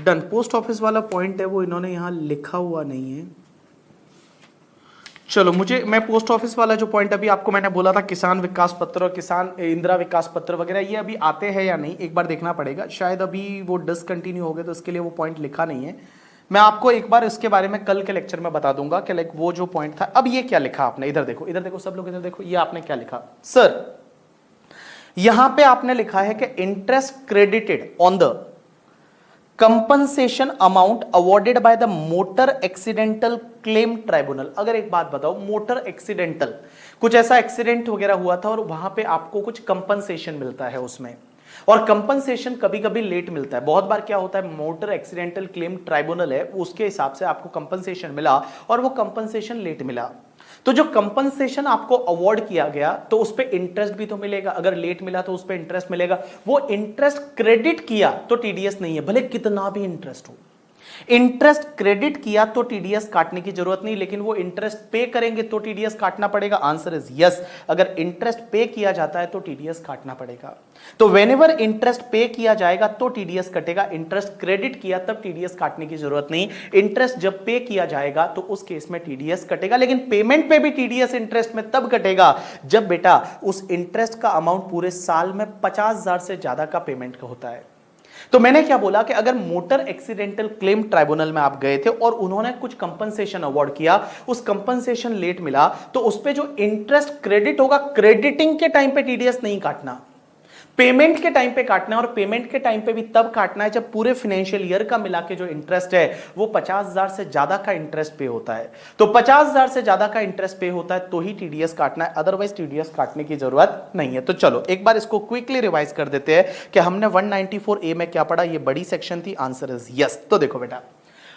डन। पोस्ट ऑफिस वाला पॉइंट है वो इन्होंने यहां लिखा हुआ नहीं है। चलो मैं पोस्ट ऑफिस वाला जो पॉइंट अभी आपको मैंने बोला था, किसान विकास पत्र और किसान इंदिरा विकास पत्र वगैरह, ये अभी आते हैं या नहीं एक बार देखना पड़ेगा। शायद अभी वो डिसकंटिन्यू हो गए तो इसके लिए वो पॉइंट लिखा नहीं है। मैं आपको एक बार इसके बारे में कल के लेक्चर में बता दूंगा कि लाइक वो जो पॉइंट था। अब ये क्या लिखा आपने, इधर देखो, इधर देखो सब लोग, इधर देखो, ये आपने क्या लिखा सर? यहां पे आपने लिखा है कि interest credited on the compensation amount awarded by the motor accidental claim tribunal. अगर एक बात बताओ, मोटर एक्सीडेंटल, कुछ ऐसा एक्सीडेंट वगैरह हुआ था और वहां पे आपको कुछ कंपनसेशन मिलता है उसमें, और कंपनसेशन कभी कभी लेट मिलता है। बहुत बार क्या होता है, मोटर एक्सीडेंटल क्लेम ट्राइब्यूनल है, उसके हिसाब से आपको कंपनसेशन मिला और वो कंपनसेशन लेट मिला, तो जो कंपनसेशन आपको अवार्ड किया गया तो उस पे इंटरेस्ट भी तो मिलेगा। अगर लेट मिला तो उस पे इंटरेस्ट मिलेगा। वो इंटरेस्ट क्रेडिट किया तो टीडीएस नहीं है, भले कितना भी इंटरेस्ट हो। इंटरेस्ट क्रेडिट किया तो टीडीएस काटने की जरूरत नहीं, लेकिन वो इंटरेस्ट पे करेंगे तो टीडीएस काटना पड़ेगा। Answer is yes. अगर इंटरेस्ट पे किया जाता है तो टीडीएस काटना पड़ेगा। तो व्हेनेवर इंटरेस्ट पे किया जाएगा तो टीडीएस कटेगा। इंटरेस्ट क्रेडिट किया तब टीडीएस काटने की जरूरत नहीं। इंटरेस्ट जब पे किया जाएगा तो उस केस में टीडीएस कटेगा, लेकिन पेमेंट पे भी टीडीएस इंटरेस्ट में तब कटेगा जब बेटा उस इंटरेस्ट का अमाउंट पूरे साल में 50,000 से ज्यादा का पेमेंट का होता है। तो मैंने क्या बोला कि अगर मोटर एक्सीडेंटल क्लेम ट्राइब्यूनल में आप गए थे और उन्होंने कुछ कंपनसेशन अवार्ड किया, उस कंपनसेशन लेट मिला, तो उस पे जो इंटरेस्ट क्रेडिट होगा, क्रेडिटिंग के टाइम पे टीडीएस नहीं काटना, पेमेंट के टाइम पे काटना है। और पेमेंट के टाइम पे भी तब काटना है जब पूरे फाइनेंशियल ईयर का मिला के जो इंटरेस्ट है वो 50,000 से ज्यादा का इंटरेस्ट पे होता है। तो 50,000 से ज्यादा का इंटरेस्ट पे होता है तो ही टीडीएस काटना है, अदरवाइज टीडीएस काटने की जरूरत नहीं है। तो चलो एक बार इसको क्विकली रिवाइज कर देते हैं कि हमने 194A में क्या पढ़ा। ये बड़ी सेक्शन थी, आंसर इज यस। तो देखो बेटा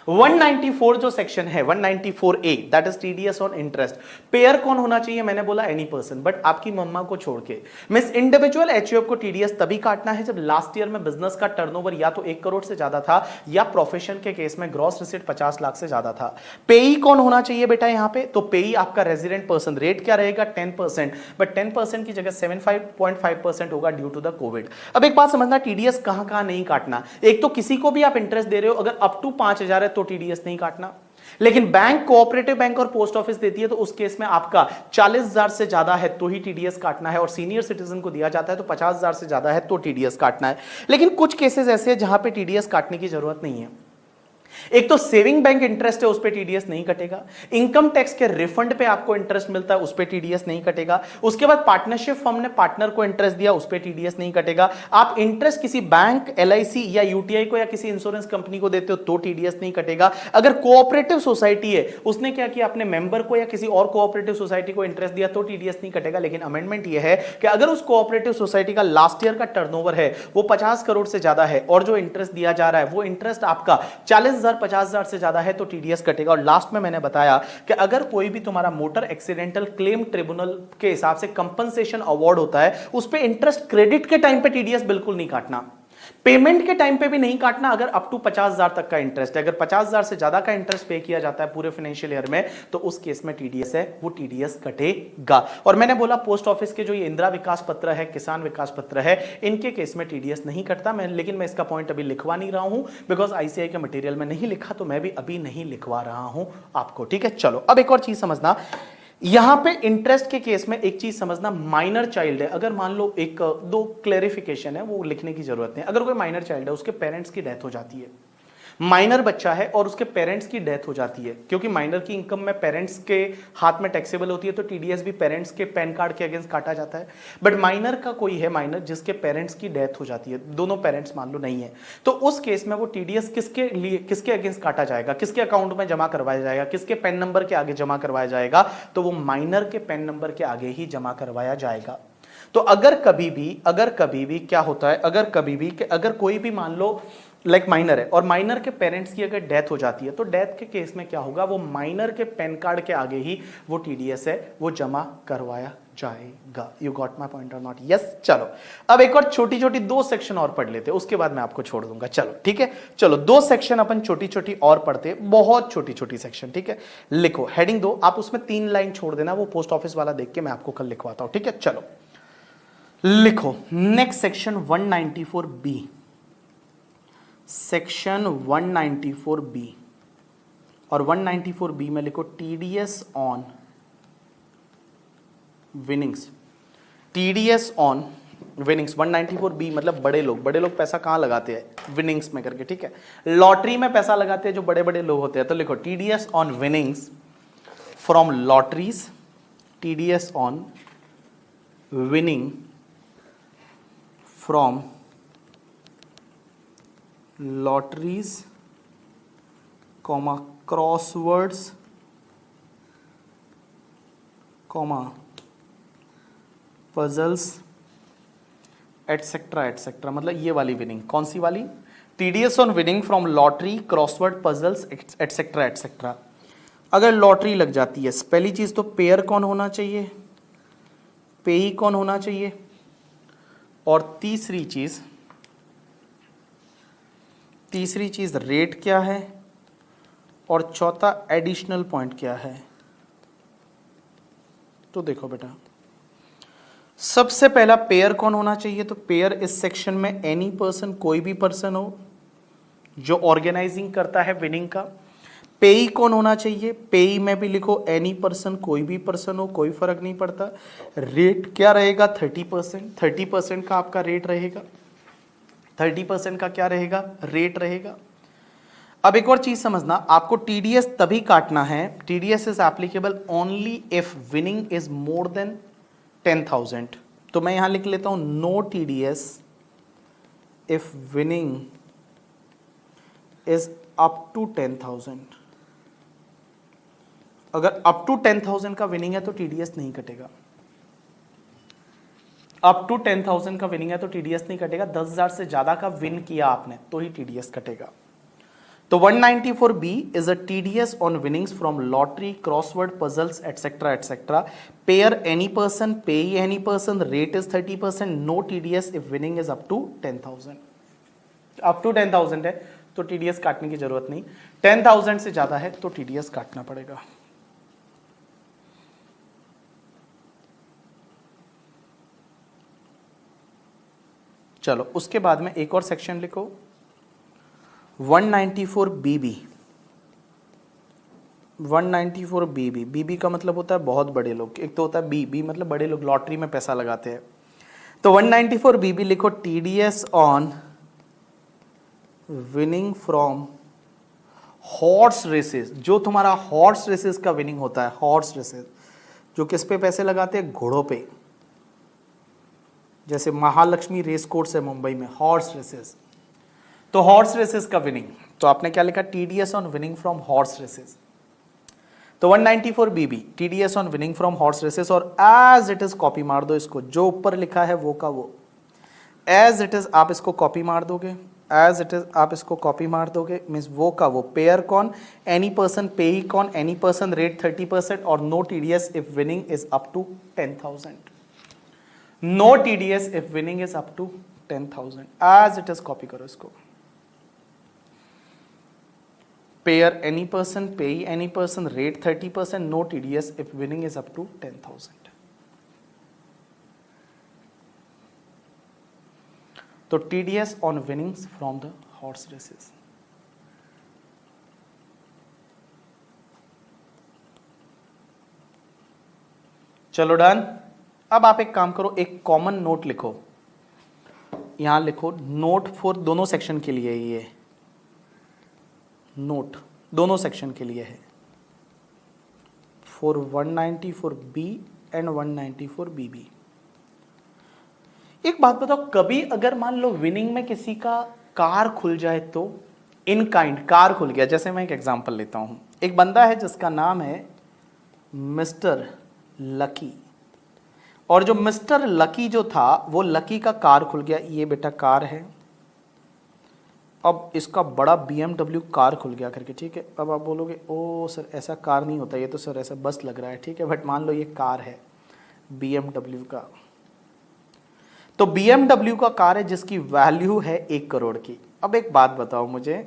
194 जो सेक्शन है 194A, that is TDS on interest. Pair कौन होना चाहिए? मैंने बोला एनी पर्सन, बट आपकी मम्मा को छोड़ के। मिस इंडिविजुअल एचयूएफ को टीडीएस तभी काटना है जब लास्ट ईयर में बिजनेस का टर्नओवर या तो 1 करोड़ से ज्यादा था या प्रोफेशन के केस में ग्रॉस रिसीट 50 लाख से ज्यादा था। पेई कौन होना चाहिए बेटा यहां पे? तो पेई आपका रेजिडेंट पर्सन। रेट क्या रहेगा? 10%, बट 10% की जगह 75.5% होगा ड्यू टू द कोविड। अब एक बात समझना, टीडीएस कहां कहां नहीं काटना। एक तो किसी को भी आप इंटरेस्ट दे रहे हो, अगर अप टू 5,000 है तो टीडीएस नहीं काटना, लेकिन बैंक, कोऑपरेटिव बैंक और पोस्ट ऑफिस देती है तो उस केस में आपका 40,000 से ज्यादा है तो ही टीडीएस काटना है, और सीनियर सिटीजन को दिया जाता है तो 50,000 से ज्यादा है तो टीडीएस काटना है। लेकिन कुछ केसेस ऐसे हैं जहां पे टीडीएस काटने की जरूरत नहीं है। एक तो सेविंग बैंक इंटरेस्ट है, उस पे टीडीएस नहीं कटेगा। इनकम टैक्स के रिफंड पे आपको इंटरेस्ट मिलता है, उस पे टीडीएस नहीं कटेगा। उसके बाद पार्टनरशिप फर्म ने पार्टनर को इंटरेस्ट दिया, उस पे टीडीएस नहीं कटेगा। आप इंटरेस्ट किसी बैंक, एलआईसी या यूटीआई को या किसी इंश्योरेंस कंपनी को देते हो तो टीडीएस नहीं कटेगा। अगर कोऑपरेटिव सोसाइटी है, उसने क्या किया, अपने मेंबर को या किसी और कोऑपरेटिव सोसाइटी को इंटरेस्ट दिया तो टीडीएस नहीं कटेगा। लेकिन अमेंडमेंट यह है कि अगर उस कोऑपरेटिव सोसाइटी का लास्ट ईयर का टर्नओवर है वो 50 करोड़ से ज्यादा है और जो इंटरेस्ट दिया जा रहा है वो इंटरेस्ट आपका 40,000 50,000 से ज्यादा है तो टीडीएस कटेगा। और लास्ट में मैंने बताया कि अगर कोई भी तुम्हारा मोटर एक्सीडेंटल क्लेम ट्रिब्यूनल के हिसाब से कंपनसेशन अवार्ड होता है, उस पे इंटरेस्ट क्रेडिट के टाइम पे टीडीएस बिल्कुल नहीं काटना, पेमेंट के टाइम पे भी नहीं काटना। अगर अप टू 50,000 तक का इंटरेस्ट है, अगर 50,000 से ज्यादा का इंटरेस्ट पे किया जाता है पूरे फाइनेंशियल ईयर में, तो उस केस में टीडीएस है वो टीडीएस कटेगा। और मैंने बोला पोस्ट ऑफिस के जो ये इंदिरा विकास पत्र है, किसान विकास पत्र है, इनके केस में टीडीएस नहीं कटता। लेकिन मैं इसका पॉइंट अभी लिखवा नहीं रहा हूं बिकॉज आईसीआई के मटेरियल में नहीं लिखा, तो मैं भी अभी नहीं लिखवा रहा हूं आपको। ठीक है, चलो अब एक और चीज समझना। यहां पे इंटरेस्ट के केस में एक चीज समझना, माइनर चाइल्ड है। अगर मान लो एक दो क्लेरिफिकेशन है वो लिखने की जरूरत नहीं। अगर कोई माइनर चाइल्ड है, उसके पेरेंट्स की डेथ हो जाती है, माइनर बच्चा है और उसके पेरेंट्स की डेथ हो जाती है, क्योंकि माइनर की इनकम में पेरेंट्स के हाथ में टैक्सेबल होती है, तो टीडीएस भी पेरेंट्स के पैन कार्ड के अगेंस्ट काटा जाता है। बट माइनर का कोई है, माइनर जिसके पेरेंट्स की डेथ हो जाती है, दोनों पेरेंट्स मान लो नहीं है, तो उस केस में वो टीडीएस किसके लिए, किसके अगेंस्ट काटा जाएगा, किसके अकाउंट में जमा करवाया जाएगा, किसके पैन नंबर के आगे जमा करवाया जाएगा, तो वो माइनर के पैन नंबर के आगे ही जमा करवाया जाएगा। तो अगर कभी भी क्या होता है, अगर कोई भी मान लो लाइक माइनर है और माइनर के पेरेंट्स की अगर डेथ हो जाती है, तो डेथ के केस में क्या होगा, वो माइनर के पैन कार्ड के आगे ही वो टीडीएस है वो जमा करवाया जाएगा। यू गॉट माई पॉइंट और नॉट? यस। चलो अब एक और छोटी छोटी 2 सेक्शन और पढ़ लेते हैं, उसके बाद मैं आपको छोड़ दूंगा। चलो ठीक है, चलो 2 सेक्शन अपन छोटी छोटी और पढ़ते, बहुत छोटी छोटी सेक्शन। ठीक है, लिखो हेडिंग 2, आप उसमें 3 लाइन छोड़ देना, वो पोस्ट ऑफिस वाला देख के मैं आपको कल लिखवाता हूं। ठीक है, चलो लिखो next section 194B, section 194B, और 194B में लिखो TDS on winnings. TDS on winnings 194B मतलब बड़े लोग पैसा कहां लगाते हैं, विनिंग्स में करके। ठीक है, लॉटरी में पैसा लगाते हैं जो बड़े बड़े लोग होते हैं, तो लिखो TDS on winnings from lotteries, TDS on winning from lotteries comma crosswords comma puzzles etcetera etcetera, मतलब ये वाली विनिंग। कौन सी वाली? TDS on winning from lottery, crossword, puzzles etcetera etcetera. अगर लॉटरी लग जाती है, पहली चीज तो पेयर कौन होना चाहिए, पेई कौन होना चाहिए, और तीसरी चीज रेट क्या है, और चौथा एडिशनल पॉइंट क्या है। तो देखो बेटा, सबसे पहला पेयर कौन होना चाहिए, तो पेयर इस सेक्शन में एनी पर्सन, कोई भी पर्सन हो जो ऑर्गेनाइजिंग करता है विनिंग का। पेई कौन होना चाहिए, पेई में भी लिखो एनी पर्सन, कोई भी पर्सन हो, कोई फर्क नहीं पड़ता। रेट क्या रहेगा, 30%, 30% का आपका रेट रहेगा, 30% का क्या रहेगा, रेट रहेगा। अब एक और चीज समझना, आपको टीडीएस तभी काटना है, TDS is applicable only if winning is more than 10,000। तो मैं यहां लिख लेता हूं no TDS if winning is up to 10,000। अगर अप टू 10,000 का विनिंग है तो टीडीएस नहीं कटेगा। अप टू 10,000 का विनिंग है तो टीडीएस नहीं कटेगा। 10,000 से ज्यादा का विन किया आपने तो ही टीडीएस कटेगा। तो 194B is a TDS on winnings from lottery, crossword, puzzles, etc. etc. Pair any person, pay any person, rate is 30%, no TDS if winning is up to 10,000. up to 10,000 है तो TDS काटने की जरूरत नहीं, 10,000 से ज्यादा है तो TDS काटना पड़ेगा। चलो उसके बाद में एक और सेक्शन लिखो 194BB। 194BB, बीबी का मतलब होता है बहुत बड़े लोग, एक तो होता है बी मतलब बड़े लोग लॉटरी में पैसा लगाते हैं। तो 194BB लिखो TDS on winning from horse races. जो तुम्हारा हॉर्स रेसेस का विनिंग होता है, हॉर्स रेसेस जो किस पे पैसे लगाते हैं, घोड़ों पे, जैसे महालक्ष्मी रेस कोर्स है मुंबई में, हॉर्स रेसेस। तो हॉर्स रेसेस का विनिंग, तो आपने क्या लिखा, TDS on winning from horse races. तो 194BB TDS on winning from horse races, और एज इट इज कॉपी मार दो इसको, जो ऊपर लिखा है वो का वो एज इट इज आप इसको कॉपी मार दोगे, एज इट इज आप इसको कॉपी मार दोगे, मीन्स वो का वो। पेयर कौन, एनी पर्सन, पेई कौन, एनी पर्सन, रेट 30% और no TDS if winning is up to 10,000। No TDS if winning is up to 10,000, as it is copy करो इसको। Pair any person, pay any person, rate 30%, no TDS if winning is up to 10,000. तो TDS on winnings from the horse races. चलो done. अब आप एक काम करो, एक कॉमन नोट लिखो, यहां लिखो नोट फॉर दोनों सेक्शन के लिए ये नोट दोनों सेक्शन के लिए है फॉर 194B एंड 194BB। एक बात बताओ, कभी अगर मान लो विनिंग में किसी का कार खुल जाए तो, इन काइंड कार खुल गया, जैसे मैं एक एग्जांपल लेता हूं, एक बंदा है जिसका नाम है मिस्टर लकी, और जो मिस्टर लकी जो था वो लकी का कार खुल गया, ये बेटा कार है, अब इसका बड़ा BMW कार खुल गया करके, ठीक है। अब आप बोलोगे ओ सर ऐसा कार नहीं होता, ये तो सर ऐसा बस लग रहा है, ठीक है, बट मान लो ये कार है BMW का, तो BMW का कार है जिसकी वैल्यू है 1 करोड़ की। अब एक बात बताओ मुझे,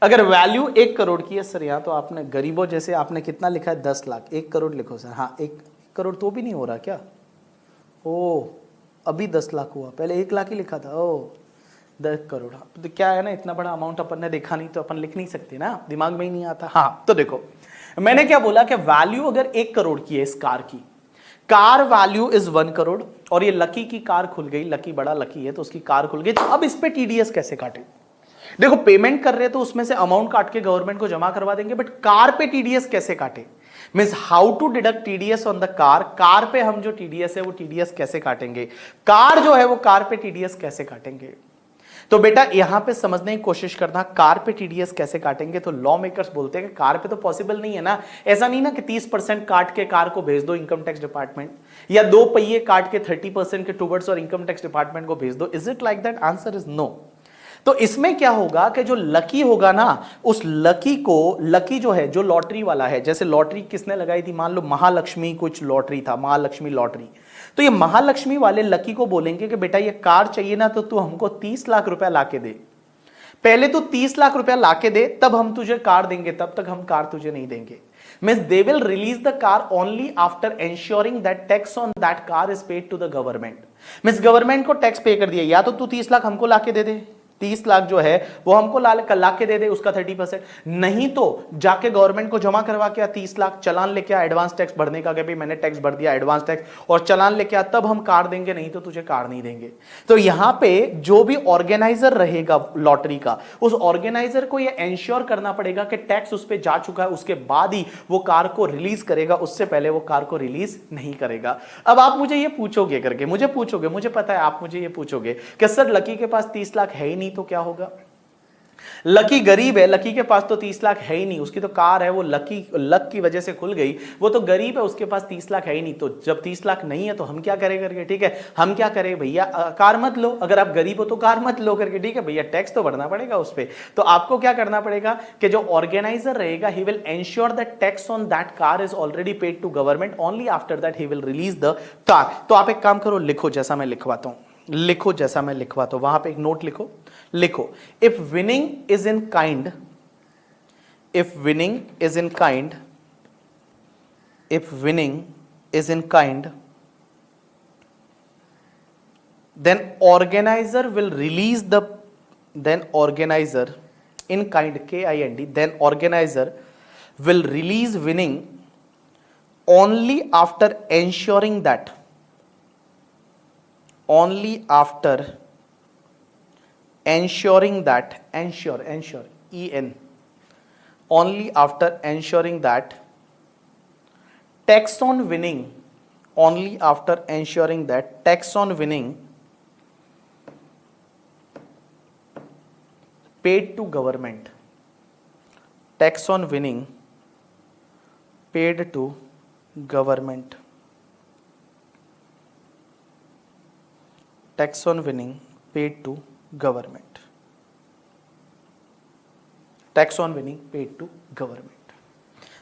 अगर वैल्यू 1 करोड़ की है सर, यहाँ तो आपने गरीबों जैसे आपने कितना लिखा है 10 लाख, 1 करोड़ लिखो सर, हाँ 1 करोड़ तो भी नहीं हो रहा क्या, ओ अभी 10 लाख हुआ, पहले 1 लाख ही लिखा था, ओ 10 करोड़। तो क्या है ना, इतना बड़ा अमाउंट अपन ने देखा नहीं तो अपन लिख नहीं सकते ना, दिमाग में ही नहीं आता। हाँ तो देखो मैंने क्या बोला कि वैल्यू अगर 1 करोड़ की है इस कार की, कार वैल्यू इज 1 करोड़, और ये लकी की कार खुल गई, लकी बड़ा लकी है तो उसकी कार खुल गई, तो अब इस पे टीडीएस कैसे काटे? देखो पेमेंट कर रहे हैं तो उसमें से अमाउंट काट के गवर्नमेंट को जमा करवा देंगे, बट कार पे टीडीएस कैसे काटे? Means how to deduct TDS on the car, car पे हम जो टीडीएस है वो टीडीएस कैसे काटेंगे, कार जो है वो कार पे टीडीएस कैसे काटेंगे? तो बेटा यहां पे समझने की कोशिश करना, कार पे टीडीएस कैसे काटेंगे, तो लॉ मेकर्स बोलते हैं कि कार पे तो पॉसिबल नहीं है ना, ऐसा नहीं ना कि 30% काट के कार को भेज दो इनकम टैक्स डिपार्टमेंट, या 2 पहिए काट के 30% के टुवर्ड्स और इनकम टैक्स डिपार्टमेंट को भेज दो। Is it like that? Answer is no. तो इसमें क्या होगा कि जो लकी होगा ना, उस लकी को, लकी जो है जो लॉटरी वाला है, जैसे लॉटरी किसने लगाई थी, मान लो महालक्ष्मी कुछ लॉटरी था, महालक्ष्मी लॉटरी, तो ये महालक्ष्मी वाले लकी को बोलेंगे कि बेटा ये कार चाहिए ना तो तू हमको 30 लाख रुपया लाके दे, पहले तू 30 लाख रुपया लाके दे तब हम तुझे कार देंगे, तब तक हम कार तुझे नहीं देंगे। Means they will release the car only after ensuring that tax on that car is paid to the government. Means government को टैक्स पे कर दिया, या तो तू 30 लाख हमको लाके दे दे, 30 लाख जो है वो हमको ला के दे दे, उसका 30%, नहीं तो जाके गवर्नमेंट को जमा करवा के 30 लाख चालान लेके आ एडवांस टैक्स भरने का, कि भाई मैंने टैक्स भर दिया एडवांस टैक्स, और चालान लेके आ तब हम कार देंगे, नहीं तो तुझे कार नहीं देंगे। तो यहां पे जो भी ऑर्गेनाइजर रहेगा लॉटरी का, उस ऑर्गेनाइजर को ये एंश्योर करना पड़ेगा कि टैक्स उस पर जा चुका है, उसके बाद ही वो कार को रिलीज करेगा, उससे पहले वो कार को रिलीज नहीं करेगा। अब आप मुझे ये पूछोगे करके, मुझे पूछोगे, मुझे पता है आप मुझे ये पूछोगे कि सर लकी के पास 30 लाख है ही नहीं तो क्या होगा? लकी गरीब है, लकी के पास तो 30 लाख है ही नहीं, उसकी तो कार है, वो लक की वजह से खुल गई, वो तो गरीब है, उसके पास 30 लाख है ही नहीं, तो जब 30 लाख नहीं है तो हम क्या करें करके, ठीक है, हम क्या करें भैया, कार मत लो, अगर आप गरीब हो तो कार मत लो करके, ठीक है भैया, टैक्स तो भरना पड़ेगा उस पर। तो आपको क्या करना पड़ेगा कि जो ऑर्गेनाइजर रहेगा, he will ensure that tax on that car is already paid to government, only after that he will release the car. तो आप एक काम करो, लिखो जैसा मैं लिखवाता हूं, लिखो जैसा मैं लिखवाता हूं, वहां पे एक नोट लिखो, लिखो if winning is in kind, if winning is in kind, if winning is in kind, then organizer will release the, then organizer in kind, KIND, then organizer will release winning only after ensuring that, only after ensuring that, ensure EN, only after ensuring that tax on winning, only after ensuring that tax on winning paid to government, tax on winning paid to government, tax on winning paid to government, tax on winning paid to government।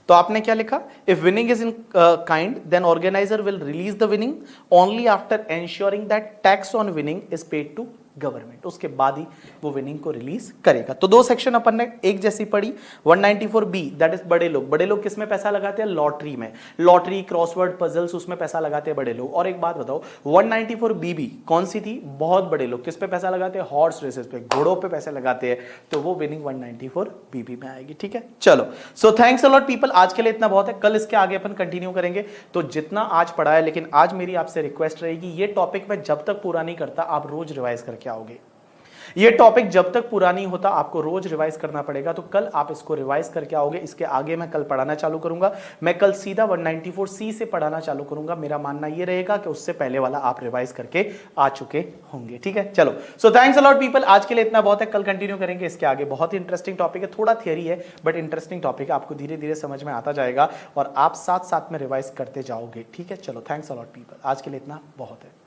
तो आपने क्या लिखा, if winning is in kind then organiser will release the winning only after ensuring that tax on winning is paid to government, उसके बाद ही वो winning को release करेगा। तो दो सेक्शन अपन ने एक जैसी पढ़ी। 194B दैट इज बड़े लोग, बड़े लोग किस में पैसा लगाते हैं, लॉटरी में, लॉटरी क्रॉसवर्ड पजल्स उसमें पैसा लगाते हैं बड़े लोग। और एक बात बताओ 194BB कौन सी थी, बहुत बड़े लोग किस पे पैसा लगाते हैं, हॉर्स रेसेस पे, घोड़ों पे पैसे लगाते हैं, तो वो विनिंग 194BB में आएगी। ठीक है, चलो so thanks a lot people, आज के लिए इतना बहुत है, कल इसके आगे अपन कंटिन्यू करेंगे। तो जितना आज पढ़ा है, लेकिन आज मेरी आपसे रिक्वेस्ट रहेगी ये टॉपिक मैं जब तक पूरा नहीं करता आप रोज रिवाइज करके आओगे। ये टॉपिक जब तक पूरा नहीं होता आपको रोज रिवाइज करना पड़ेगा। तो कल आप इसको रिवाइज करके आओगे, इसके आगे मैं कल पढ़ाना चालू करूंगा। मैं कल सीधा 194C से पढ़ाना चालू करूंगा। मेरा मानना ये रहेगा कि उससे पहले वाला आप रिवाइज करके आ चुके होंगे। ठीक है, चलो, so thanks a lot people. आज के लिए इतना बहुत है, कल कंटिन्यू करेंगे। इसके आगे बहुत ही इंटरेस्टिंग टॉपिक है, थोड़ा थियरी है बट इंटरेस्टिंग टॉपिक है, आपको धीरे धीरे समझ में आता जाएगा और आप साथ साथ में रिवाइज करते जाओगे। ठीक है, चलो, थैंक्स अ लॉट पीपल। आज के लिए इतना बहुत है।